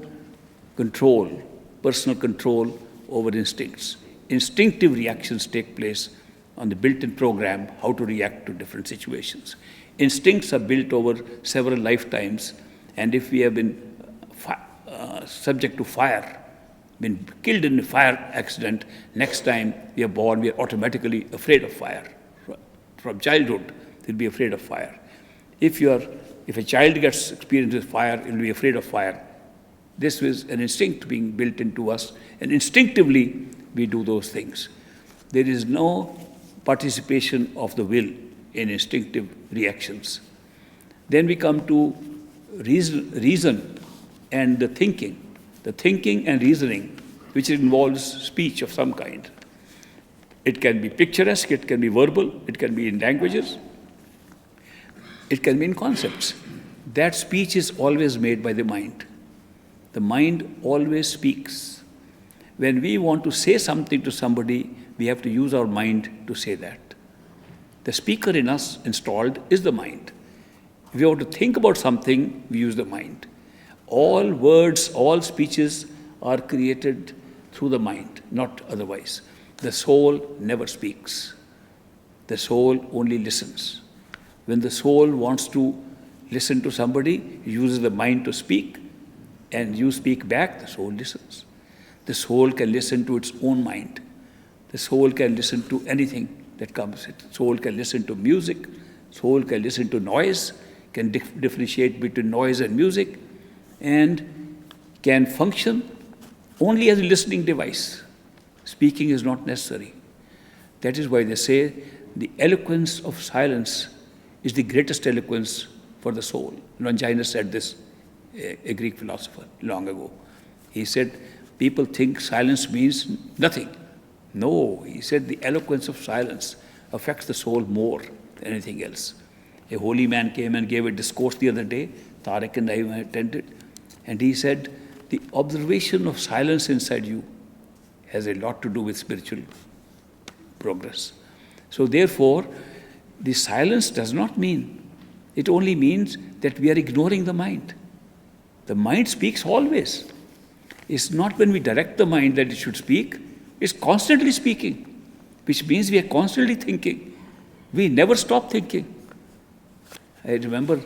control, personal control over instincts. Instinctive reactions take place on the built-in program, how to react to different situations. Instincts are built over several lifetimes, and if we have been subject to fire, been killed in a fire accident, next time we are born, we are automatically afraid of fire. From childhood, they'll be afraid of fire. If a child gets experience with fire, he'll be afraid of fire This is an instinct being built into us, and instinctively we do those things. There is no participation of the will in instinctive reactions. Then we come to reason and the thinking and reasoning, which involves speech of some kind. It can be picturesque, it can be verbal, it can be in languages, it can be in concepts. That speech is always made by the mind. The mind always speaks. When we want to say something to somebody, we have to use our mind to say that. The speaker in us installed is the mind. If we want to think about something, we use the mind. All words, all speeches are created through the mind, not otherwise. The soul never speaks. The soul only listens. When the soul wants to listen to somebody, it uses the mind to speak, and you speak back, the soul listens. The soul can listen to its own mind. The soul can listen to anything that comes. The soul can listen to music. Soul can listen to noise, can differentiate between noise and music, and can function only as a listening device. Speaking is not necessary. That is why they say the eloquence of silence is the greatest eloquence for the soul. Longinus said this, a Greek philosopher, long ago. He said, people think silence means nothing. No, he said the eloquence of silence affects the soul more than anything else. A holy man came and gave a discourse the other day, Tariq and I attended, and he said, the observation of silence inside you has a lot to do with spiritual progress. So therefore, the silence does not mean, it only means that we are ignoring the mind. The mind speaks always. It's not when we direct the mind that it should speak, it's constantly speaking, which means we are constantly thinking. We never stop thinking. I remember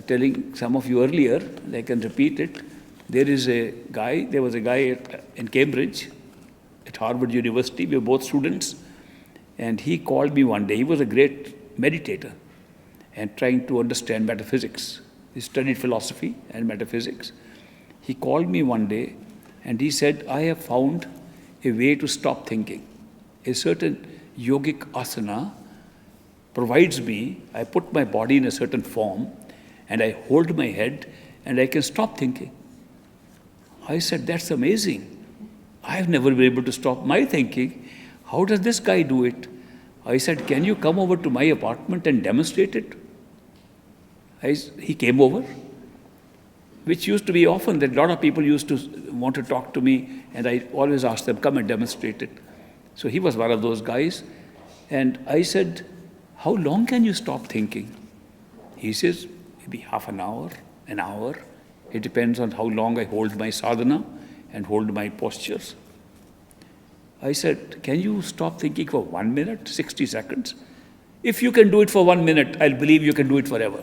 telling some of you earlier, and I can repeat it, there was a guy in Cambridge, at Harvard University, we were both students, and he called me one day. He was a great meditator and trying to understand metaphysics. He studied philosophy and metaphysics. He called me one day and he said, I have found a way to stop thinking. A certain yogic asana provides me, I put my body in a certain form and I hold my head and I can stop thinking. I said, that's amazing. I've never been able to stop my thinking. How does this guy do it? I said, can you come over to my apartment and demonstrate it? He came over, which used to be often that a lot of people used to want to talk to me, and I always asked them, come and demonstrate it. So he was one of those guys. And I said, how long can you stop thinking? He says, maybe half an hour. It depends on how long I hold my sadhana and hold my postures. I said, can you stop thinking for 1 minute, 60 seconds? If you can do it for 1 minute, I'll believe you can do it forever.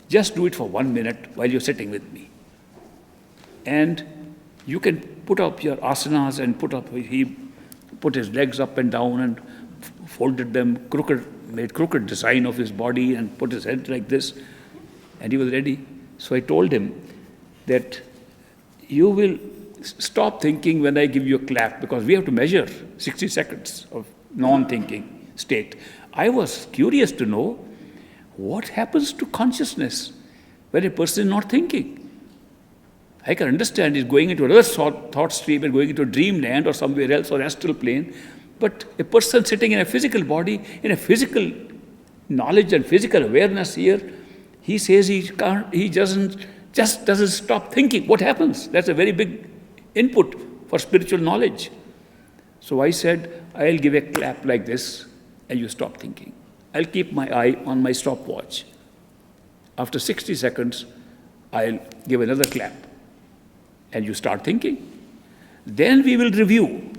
Just do it for 1 minute while you're sitting with me. And you can put up your asanas and he put his legs up and down and folded them made crooked design of his body and put his head like this. And he was ready. So I told him that you will stop thinking when I give you a clap, because we have to measure 60 seconds of non-thinking state. I was curious to know what happens to consciousness when a person is not thinking. I can understand he's going into another thought stream and going into dreamland or somewhere else or astral plane, but a person sitting in a physical body, in a physical knowledge and physical awareness here, he says he just doesn't stop thinking. What happens? That's a very big input for spiritual knowledge. So I said, I'll give a clap like this and you stop thinking. I'll keep my eye on my stopwatch. After 60 seconds, I'll give another clap and you start thinking. Then we will review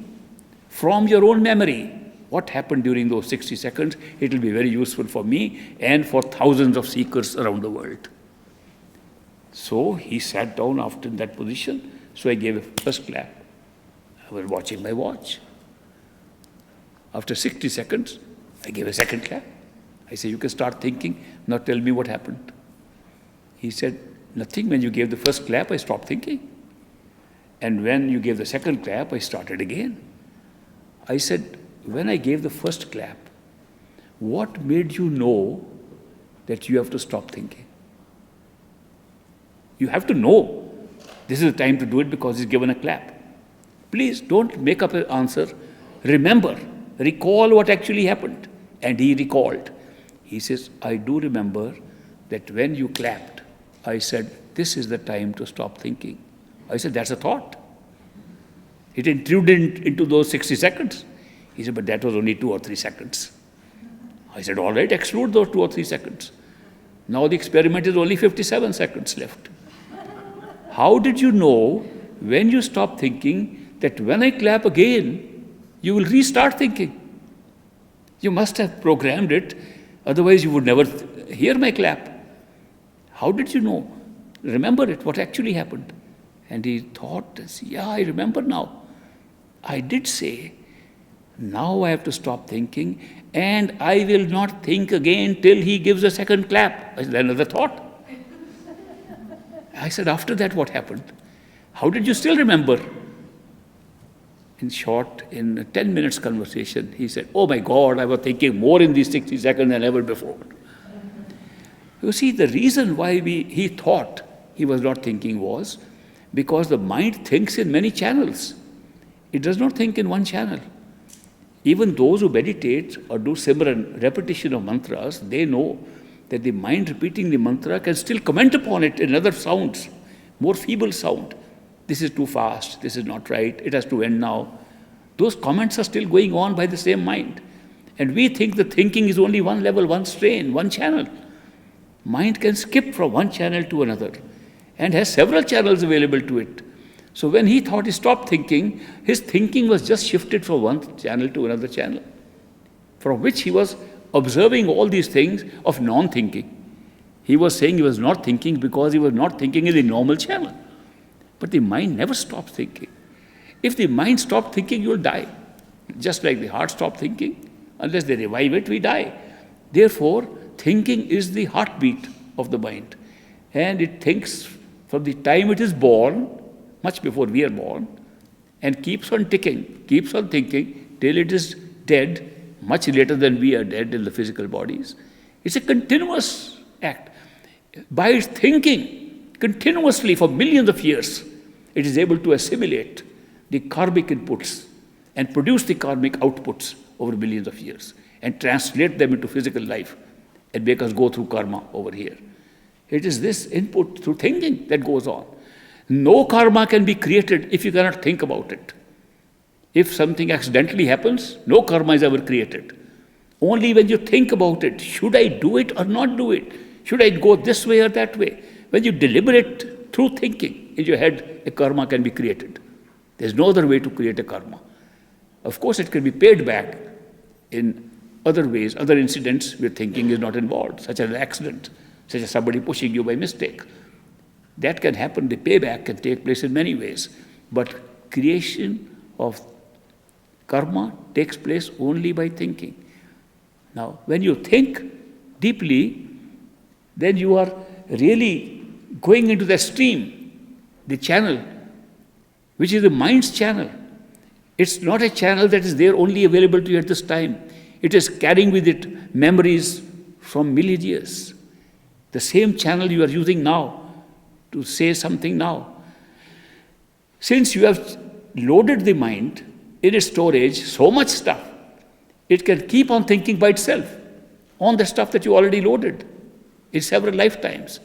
from your own memory what happened during those 60 seconds. It will be very useful for me and for thousands of seekers around the world. So he sat down after that position. So I gave a first clap. I was watching my watch. After 60 seconds, I gave a second clap. I said, you can start thinking. Now tell me what happened. He said, Nothing. When you gave the first clap, I stopped thinking. And when you gave the second clap, I started again. I said, when I gave the first clap, what made you know that you have to stop thinking? You have to know this is the time to do it because he's given a clap. Please don't make up an answer. Remember, recall what actually happened. And he recalled. He says, I do remember that when you clapped, I said, this is the time to stop thinking. I said, that's a thought. It intruded into those 60 seconds. He said, but that was only 2 or 3 seconds. I said, all right, exclude those 2 or 3 seconds. Now the experiment is only 57 seconds left. How did you know when you stop thinking that when I clap again, you will restart thinking? You must have programmed it, otherwise you would never hear my clap. How did you know? Remember it, what actually happened? And he thought, yeah, I remember now. I did say, now I have to stop thinking, and I will not think again till he gives a second clap. I said, another thought. I said, after that, what happened? How did you still remember? In short, in a 10 minutes conversation, he said, oh my God, I was thinking more in these 60 seconds than ever before. You see, the reason why he thought he was not thinking was because the mind thinks in many channels. It does not think in one channel. Even those who meditate or do Simran, repetition of mantras, they know that the mind repeating the mantra can still comment upon it in other sounds, more feeble sound. This is too fast, this is not right, it has to end now. Those comments are still going on by the same mind. And we think the thinking is only one level, one strain, one channel. Mind can skip from one channel to another and has several channels available to it. So when he thought he stopped thinking, his thinking was just shifted from one channel to another channel, from which he was observing all these things of non-thinking. He was saying he was not thinking because he was not thinking in the normal channel. But the mind never stops thinking. If the mind stopped thinking, you'll die. Just like the heart stopped thinking. Unless they revive it, we die. Therefore, thinking is the heartbeat of the mind. And it thinks from the time it is born, much before we are born, and keeps on ticking, keeps on thinking till it is dead, much later than we are dead in the physical bodies. It's a continuous act. By its thinking continuously for millions of years, it is able to assimilate the karmic inputs and produce the karmic outputs over millions of years and translate them into physical life and make us go through karma over here. It is this input through thinking that goes on. No karma can be created if you cannot think about it. If something accidentally happens, no karma is ever created. Only when you think about it, should I do it or not do it? Should I go this way or that way? When you deliberate through thinking in your head, a karma can be created. There's no other way to create a karma. Of course, it can be paid back in other ways, other incidents where thinking is not involved, such as an accident, such as somebody pushing you by mistake. That can happen, the payback can take place in many ways. But creation of karma takes place only by thinking. Now, when you think deeply, then you are really going into the stream, the channel, which is the mind's channel. It's not a channel that is there only available to you at this time. It is carrying with it memories from million years. The same channel you are using now to say something now. Since you have loaded the mind in its storage, so much stuff, it can keep on thinking by itself on the stuff that you already loaded in several lifetimes.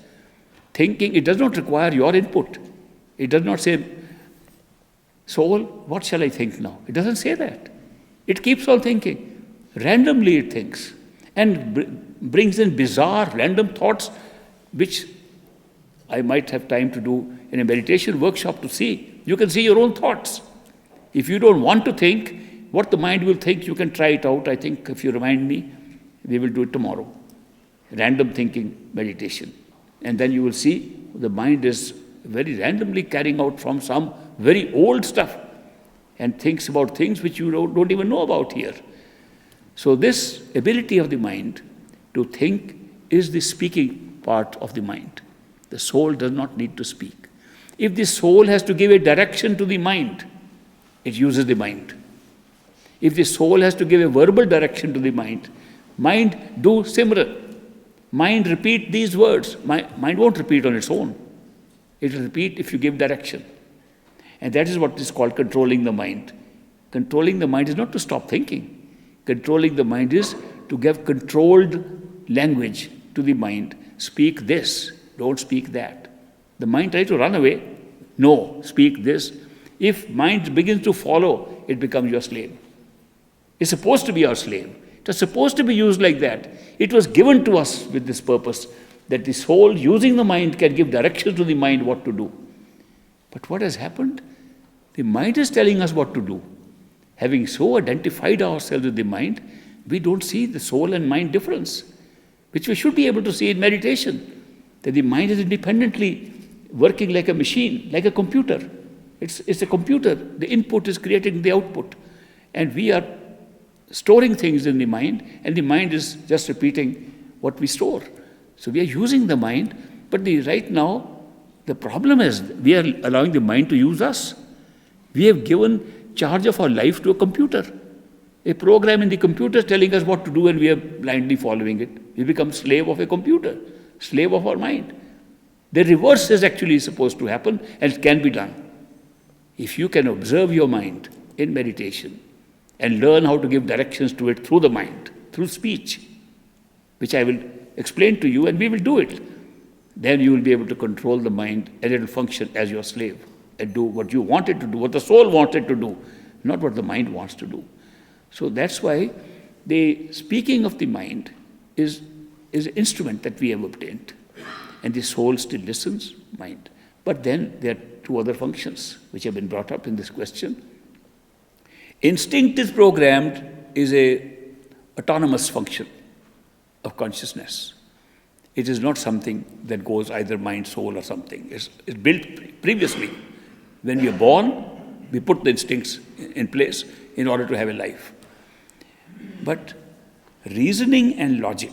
Thinking, it does not require your input. It does not say, soul, what shall I think now? It doesn't say that. It keeps on thinking. Randomly it thinks and brings in bizarre, random thoughts, which I might have time to do in a meditation workshop to see. You can see your own thoughts. If you don't want to think, what the mind will think, you can try it out. I think if you remind me, we will do it tomorrow. Random thinking meditation. And then you will see the mind is very randomly carrying out from some very old stuff and thinks about things which you don't even know about here. So this ability of the mind to think is the speaking part of the mind. The soul does not need to speak. If the soul has to give a direction to the mind, it uses the mind. If the soul has to give a verbal direction to the mind do Simran. Mind repeat these words. Mind won't repeat on its own. It will repeat if you give direction. And that is what is called controlling the mind. Controlling the mind is not to stop thinking. Controlling the mind is to give controlled language to the mind. Speak this, don't speak that. The mind tries to run away. No, speak this. If mind begins to follow, it becomes your slave. It's supposed to be our slave. It was supposed to be used like that. It was given to us with this purpose, that the soul, using the mind, can give direction to the mind what to do. But what has happened? The mind is telling us what to do. Having so identified ourselves with the mind, we don't see the soul and mind difference, which we should be able to see in meditation, that the mind is independently working like a machine, like a computer. It's a computer. The input is creating the output. And we are storing things in the mind, and the mind is just repeating what we store. So we are using the mind, but right now, the problem is we are allowing the mind to use us. We have given charge of our life to a computer. A program in the computer is telling us what to do, and we are blindly following it. We become slave of a computer, slave of our mind. The reverse is actually supposed to happen, and it can be done. If you can observe your mind in meditation and learn how to give directions to it through the mind, through speech, which I will explain to you, and we will do it, then you will be able to control the mind, and it will function as your slave and do what you want it to do, what the soul wanted to do, not what the mind wants to do. So that's why the speaking of the mind is an instrument that we have obtained. And the soul still listens, mind. But then there are two other functions which have been brought up in this question. Instinct is programmed is a autonomous function of consciousness. It is not something that goes either mind, soul, or something. It's built previously. When we are born, we put the instincts in place in order to have a life. But reasoning and logic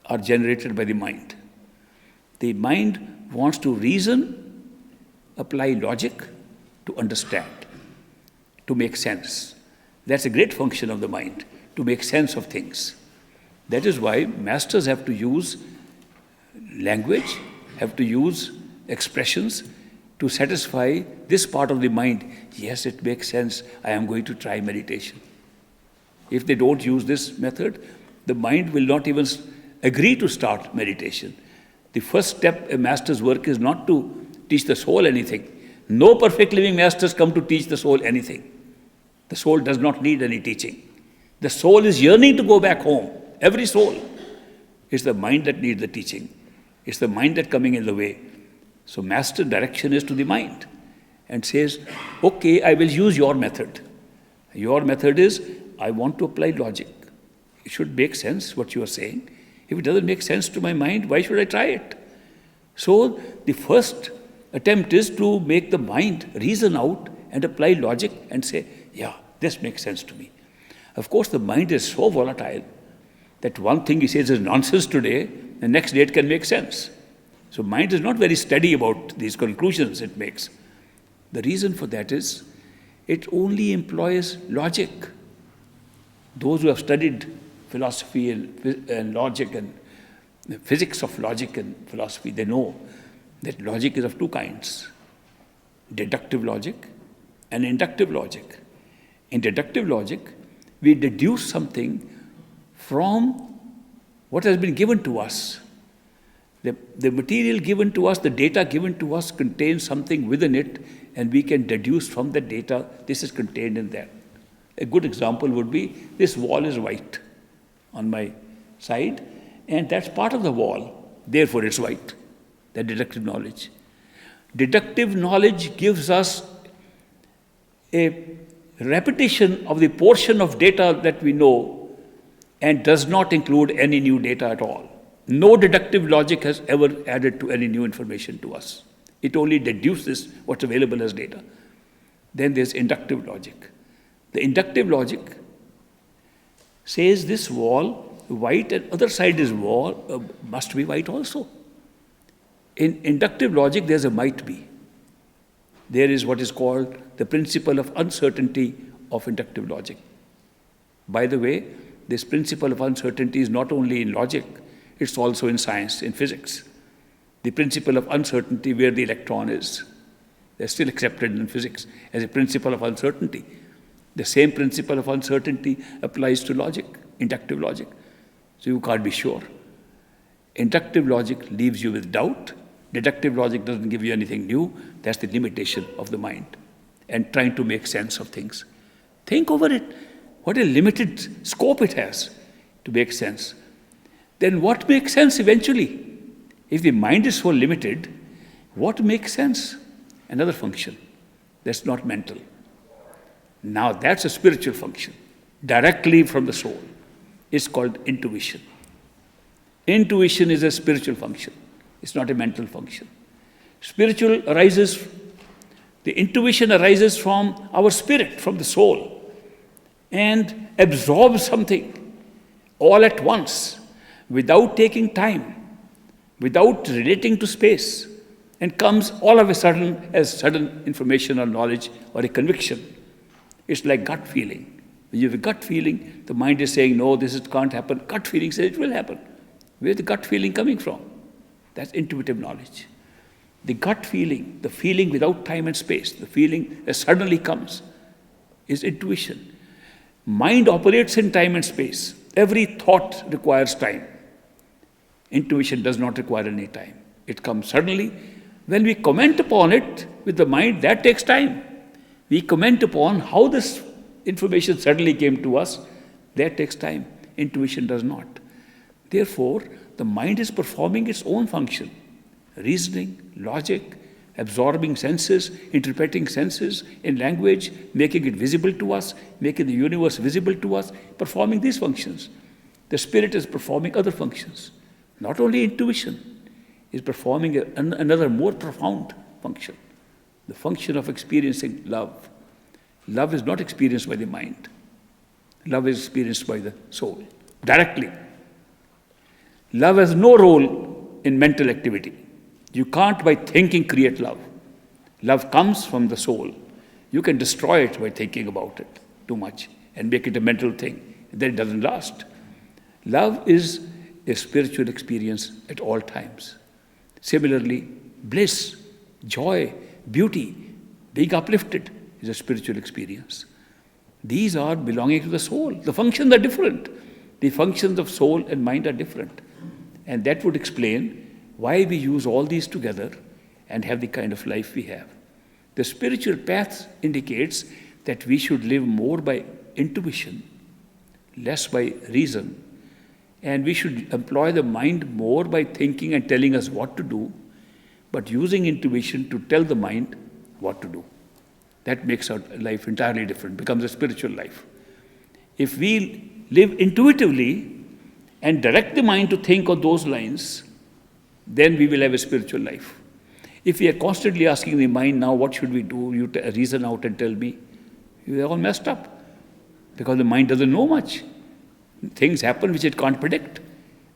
are generated by the mind. The mind wants to reason, apply logic to understand, to make sense. That's a great function of the mind, to make sense of things. That is why masters have to use language, have to use expressions to satisfy this part of the mind. Yes, it makes sense. I am going to try meditation. If they don't use this method, the mind will not even agree to start meditation. The first step a master's work is not to teach the soul anything. No perfect living masters come to teach the soul anything. The soul does not need any teaching. The soul is yearning to go back home. Every soul. It's the mind that needs the teaching. It's the mind that's coming in the way. So master direction is to the mind and says, okay, I will use your method. Your method is, I want to apply logic. It should make sense what you are saying. If it doesn't make sense to my mind, why should I try it? So the first attempt is to make the mind reason out and apply logic and say, yeah, this makes sense to me. Of course, the mind is so volatile that one thing he says is nonsense today, the next day it can make sense. So mind is not very steady about these conclusions it makes. The reason for that is it only employs logic. Those who have studied philosophy and logic and physics of logic and philosophy, they know that logic is of two kinds: deductive logic and inductive logic. In deductive logic, we deduce something from what has been given to us. The material given to us, the data given to us contains something within it, and we can deduce from the data, this is contained in that. A good example would be, this wall is white on my side, and that's part of the wall, therefore it's white. That deductive knowledge. Deductive knowledge gives us a repetition of the portion of data that we know and does not include any new data at all. No deductive logic has ever added to any new information to us. It only deduces what's available as data. Then there's inductive logic. The inductive logic says this wall, white, and other side is wall, must be white also. In inductive logic, there's a might be. There is what is called the principle of uncertainty of inductive logic. By the way, this principle of uncertainty is not only in logic, it's also in science, in physics. The principle of uncertainty where the electron is. They're still accepted in physics as a principle of uncertainty. The same principle of uncertainty applies to logic, inductive logic. So you can't be sure. Inductive logic leaves you with doubt. Deductive logic doesn't give you anything new. That's the limitation of the mind and trying to make sense of things. Think over it. What a limited scope it has to make sense. Then what makes sense eventually? If the mind is so limited, what makes sense? Another function. That's not mental. Now that's a spiritual function, directly from the soul. It's called intuition. Intuition is a spiritual function. It's not a mental function. The intuition arises from our spirit, from the soul, and absorbs something all at once, without taking time, without relating to space, and comes all of a sudden as sudden information or knowledge or a conviction. It's like gut feeling. When you have a gut feeling, the mind is saying, no, this can't happen. Gut feeling says it will happen. Where's the gut feeling coming from? That's intuitive knowledge. The gut feeling, the feeling without time and space, the feeling that suddenly comes, is intuition. Mind operates in time and space. Every thought requires time. Intuition does not require any time. It comes suddenly. When we comment upon it with the mind, that takes time. We comment upon how this information suddenly came to us, that takes time. Intuition does not. Therefore, the mind is performing its own function. Reasoning, logic, absorbing senses, interpreting senses in language, making it visible to us, making the universe visible to us, performing these functions. The spirit is performing other functions. Not only intuition, is performing another more profound function, the function of experiencing love. Love is not experienced by the mind. Love is experienced by the soul, directly. Love has no role in mental activity. You can't, by thinking, create love. Love comes from the soul. You can destroy it by thinking about it too much and make it a mental thing. Then it doesn't last. Love is a spiritual experience at all times. Similarly, bliss, joy, beauty, being uplifted is a spiritual experience. These are belonging to the soul. The functions are different. The functions of soul and mind are different. And that would explain why we use all these together and have the kind of life we have. The spiritual path indicates that we should live more by intuition, less by reason, and we should employ the mind more by thinking and telling us what to do, but using intuition to tell the mind what to do. That makes our life entirely different, becomes a spiritual life. If we live intuitively and direct the mind to think on those lines, then we will have a spiritual life. If we are constantly asking the mind, now what should we do? You reason out and tell me. You are all messed up because the mind doesn't know much. Things happen which it can't predict.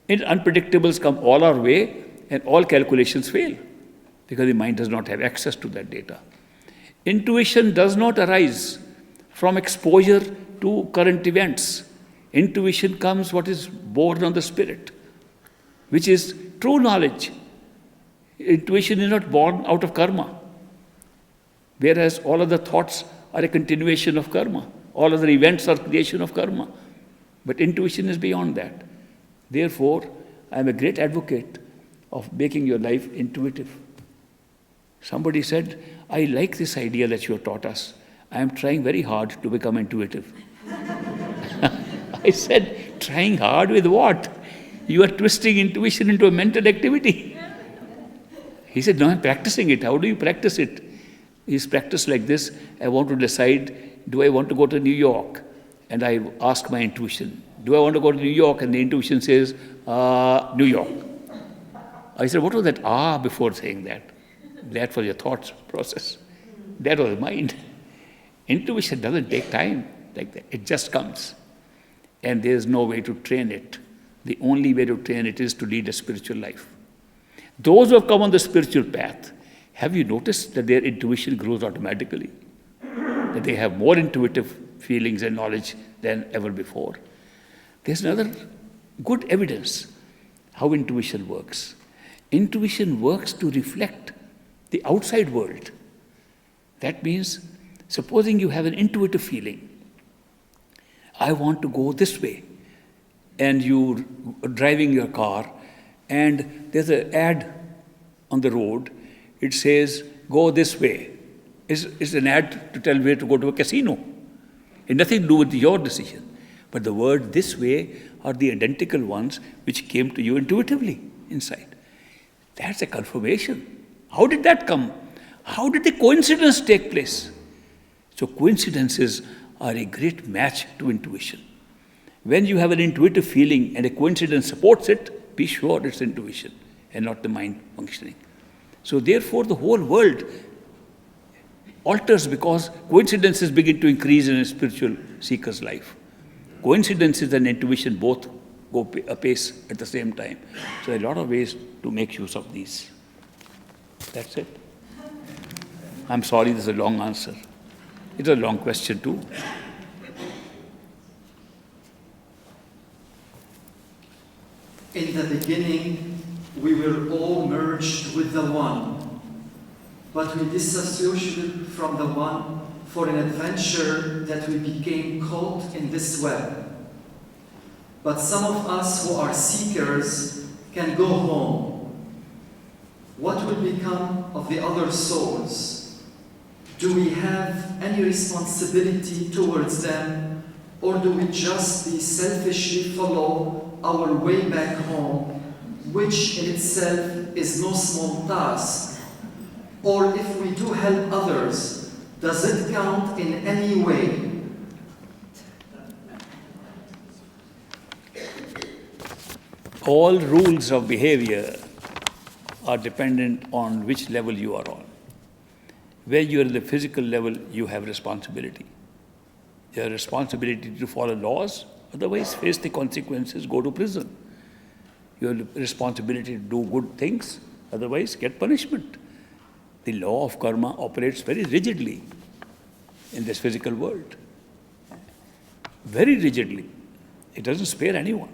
And unpredictables come all our way and all calculations fail because the mind does not have access to that data. Intuition does not arise from exposure to current events. Intuition comes what is born on the spirit, which is true knowledge. Intuition is not born out of karma, whereas all other thoughts are a continuation of karma. All other events are creation of karma. But intuition is beyond that. Therefore, I am a great advocate of making your life intuitive. Somebody said, I like this idea that you have taught us. I am trying very hard to become intuitive. I said, trying hard with what? You are twisting intuition into a mental activity. He said, no, I'm practicing it. How do you practice it? He's practiced like this. I want to decide, do I want to go to New York? And I ask my intuition, do I want to go to New York? And the intuition says, New York. I said, what was that before saying that? That was your thoughts process. That was mind. Intuition doesn't take time like that. It just comes. And there's no way to train it. The only way to train it is to lead a spiritual life. Those who have come on the spiritual path, have you noticed that their intuition grows automatically? That they have more intuitive feelings and knowledge than ever before? There's another good evidence how intuition works. Intuition works to reflect the outside world. That means, supposing you have an intuitive feeling, I want to go this way, and you're driving your car, and there's an ad on the road, it says, go this way. It's an ad to tell where to go to a casino. It has nothing to do with your decision. But the word this way are the identical ones which came to you intuitively inside. That's a confirmation. How did that come? How did the coincidence take place? So coincidences are a great match to intuition. When you have an intuitive feeling and a coincidence supports it, be sure it's intuition and not the mind functioning. So therefore the whole world alters because coincidences begin to increase in a spiritual seeker's life. Coincidences and intuition both go apace at the same time. So there are a lot of ways to make use of these. That's it. I'm sorry, this is a long answer. It's a long question too. In the beginning, we were all merged with the One, but we disassociated from the One for an adventure that we became caught in this web. But some of us who are seekers can go home. What will become of the other souls? Do we have any responsibility towards them, or do we just selfishly follow our way back home, which in itself is no small task? Or if we do help others, does it count in any way? All rules of behavior are dependent on which level you are on. When you are at the physical level, you have responsibility. You have responsibility to follow laws, otherwise face the consequences, go to prison. You have responsibility to do good things, otherwise get punishment. The law of karma operates very rigidly in this physical world. Very rigidly. It doesn't spare anyone.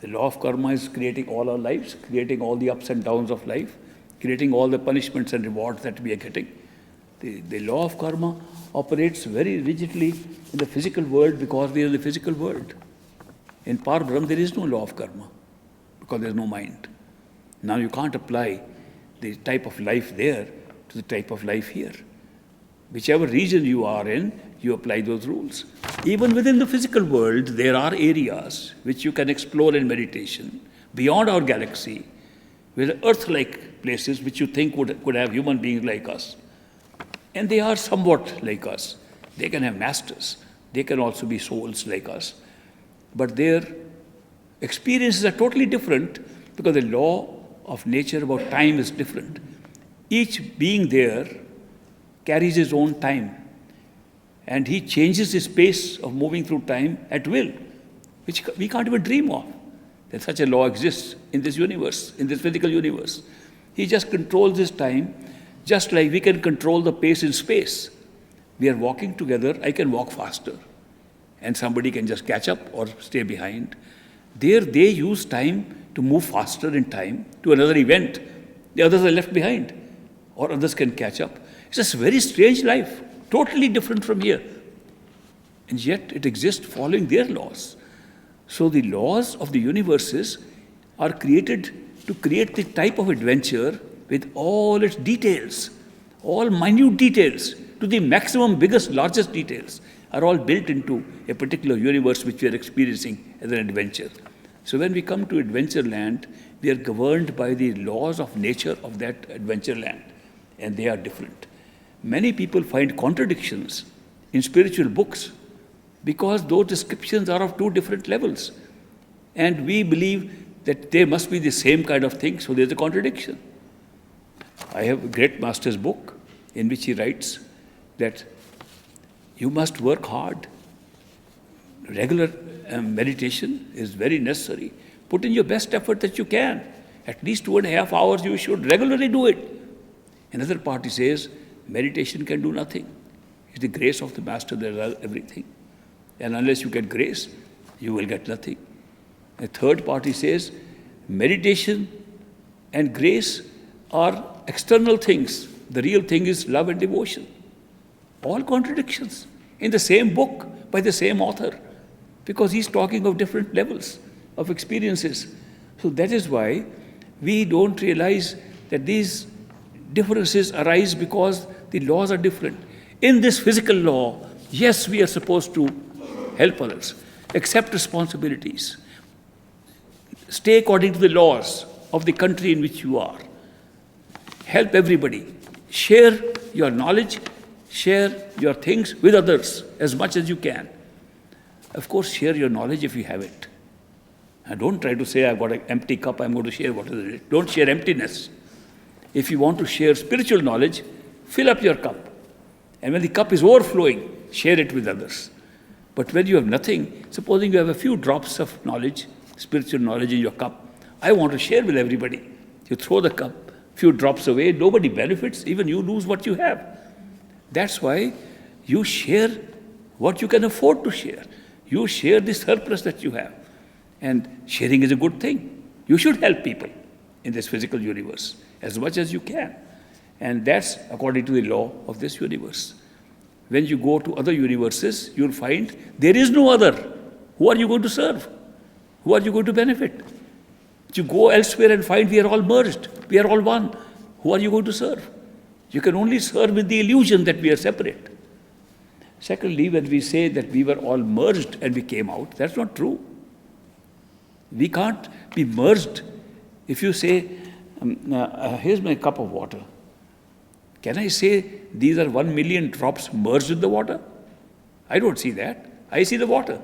The law of karma is creating all our lives, creating all the ups and downs of life, creating all the punishments and rewards that we are getting. The law of karma operates very rigidly in the physical world because we are in the physical world. In Parbrahm, there is no law of karma because there is no mind. Now you can't apply the type of life there to the type of life here. Whichever region you are in, you apply those rules. Even within the physical world, there are areas which you can explore in meditation beyond our galaxy, with Earth-like places which you think could have human beings like us. And they are somewhat like us. They can have masters. They can also be souls like us. But their experiences are totally different because the law of nature about time is different. Each being there carries his own time. And he changes his pace of moving through time at will, which we can't even dream of, that such a law exists in this universe, in this physical universe. He just controls his time, just like we can control the pace in space. We are walking together, I can walk faster, and somebody can just catch up or stay behind. There they use time to move faster in time to another event. The others are left behind, or others can catch up. It's a very strange life, totally different from here. And yet it exists following their laws. So the laws of the universes are created to create the type of adventure with all its details, all minute details, to the maximum, biggest, largest details, are all built into a particular universe which we are experiencing as an adventure. So when we come to adventure land, we are governed by the laws of nature of that adventure land, and they are different. Many people find contradictions in spiritual books because those descriptions are of two different levels. And we believe that they must be the same kind of thing, so there's a contradiction. I have a great master's book in which he writes that you must work hard. Regular meditation is very necessary. Put in your best effort that you can. At least 2.5 hours you should regularly do it. Another party says, meditation can do nothing. It's the grace of the Master that does everything. And unless you get grace, you will get nothing. A third party says, meditation and grace are external things. The real thing is love and devotion. All contradictions in the same book by the same author, because he's talking of different levels of experiences. So that is why we don't realize that these differences arise because the laws are different. In this physical law, yes, we are supposed to help others, accept responsibilities, stay according to the laws of the country in which you are, help everybody, share your knowledge, share your things with others as much as you can. Of course, share your knowledge if you have it. And don't try to say, I've got an empty cup, I'm going to share what is in it. Don't share emptiness. If you want to share spiritual knowledge, fill up your cup. And when the cup is overflowing, share it with others. But when you have nothing, supposing you have a few drops of knowledge, spiritual knowledge in your cup, I want to share with everybody. You throw the cup, few drops away, nobody benefits, even you lose what you have. That's why you share what you can afford to share. You share the surplus that you have. And sharing is a good thing. You should help people in this physical universe as much as you can. And that's according to the law of this universe. When you go to other universes, you'll find there is no other. Who are you going to serve? Who are you going to benefit? You go elsewhere and find we are all merged. We are all one. Who are you going to serve? You can only serve with the illusion that we are separate. Secondly, when we say that we were all merged and we came out, that's not true. We can't be merged. If you say, here's my cup of water, can I say these are 1 million drops merged with the water? I don't see that. I see the water.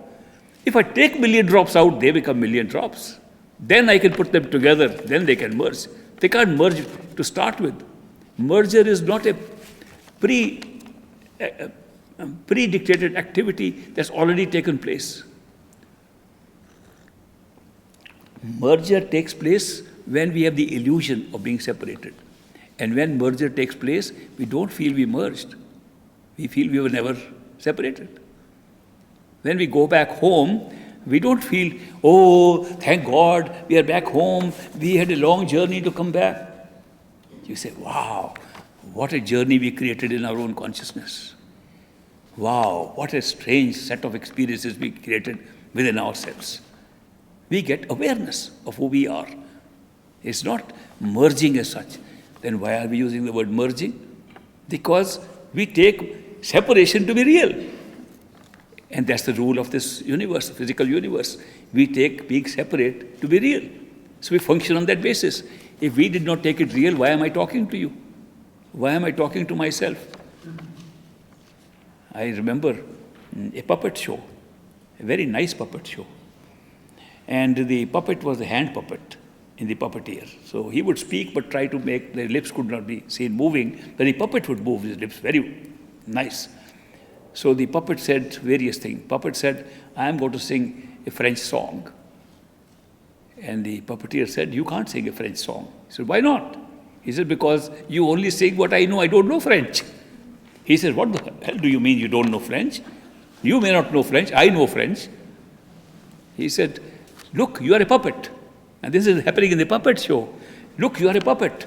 If I take million drops out, they become million drops. Then I can put them together, then they can merge. They can't merge to start with. Merger is not a pre-dictated activity that's already taken place. Merger takes place when we have the illusion of being separated. And when merger takes place, we don't feel we merged. We feel we were never separated. When we go back home, we don't feel, oh, thank God, we are back home. We had a long journey to come back. You say, wow, what a journey we created in our own consciousness. Wow, what a strange set of experiences we created within ourselves. We get awareness of who we are. It's not merging as such. Then why are we using the word merging? Because we take separation to be real. And that's the rule of this universe, the physical universe. We take being separate to be real. So we function on that basis. If we did not take it real, why am I talking to you? Why am I talking to myself? I remember a puppet show, a very nice puppet show. And the puppet was a hand puppet in the puppeteer. So he would speak but try to make, the lips could not be seen moving, but the puppet would move his lips, very nice. So the puppet said various things. Puppet said, I am going to sing a French song. And the puppeteer said, you can't sing a French song. He said, why not? He said, because you only sing what I know, I don't know French. He said, what the hell do you mean you don't know French? You may not know French, I know French. He said, look, you are a puppet. And this is happening in the puppet show. Look, you are a puppet.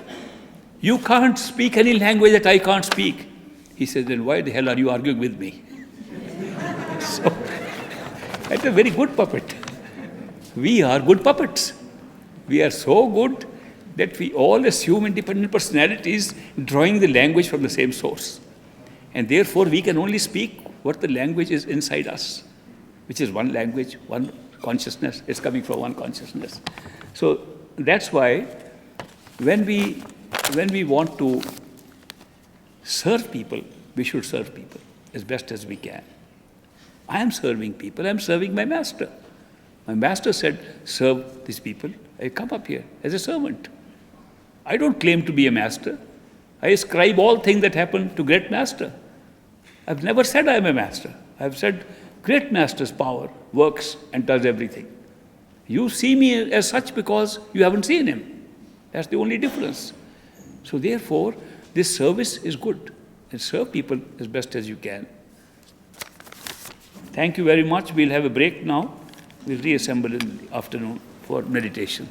You can't speak any language that I can't speak. He said, then why the hell are you arguing with me? So, that's a very good puppet. We are good puppets. We are so good that we all assume independent personalities drawing the language from the same source. And therefore, we can only speak what the language is inside us, which is one language, one consciousness. It's coming from one consciousness. So that's why when we want to serve people, we should serve people as best as we can. I am serving people. I am serving my master. My master said, serve these people. I come up here as a servant. I don't claim to be a master. I ascribe all things that happen to great master. I've never said I am a master. I've said great master's power works and does everything. You see me as such because you haven't seen him. That's the only difference. So therefore, this service is good. And serve people as best as you can. Thank you very much. We'll have a break now. We'll reassemble in the afternoon for meditation.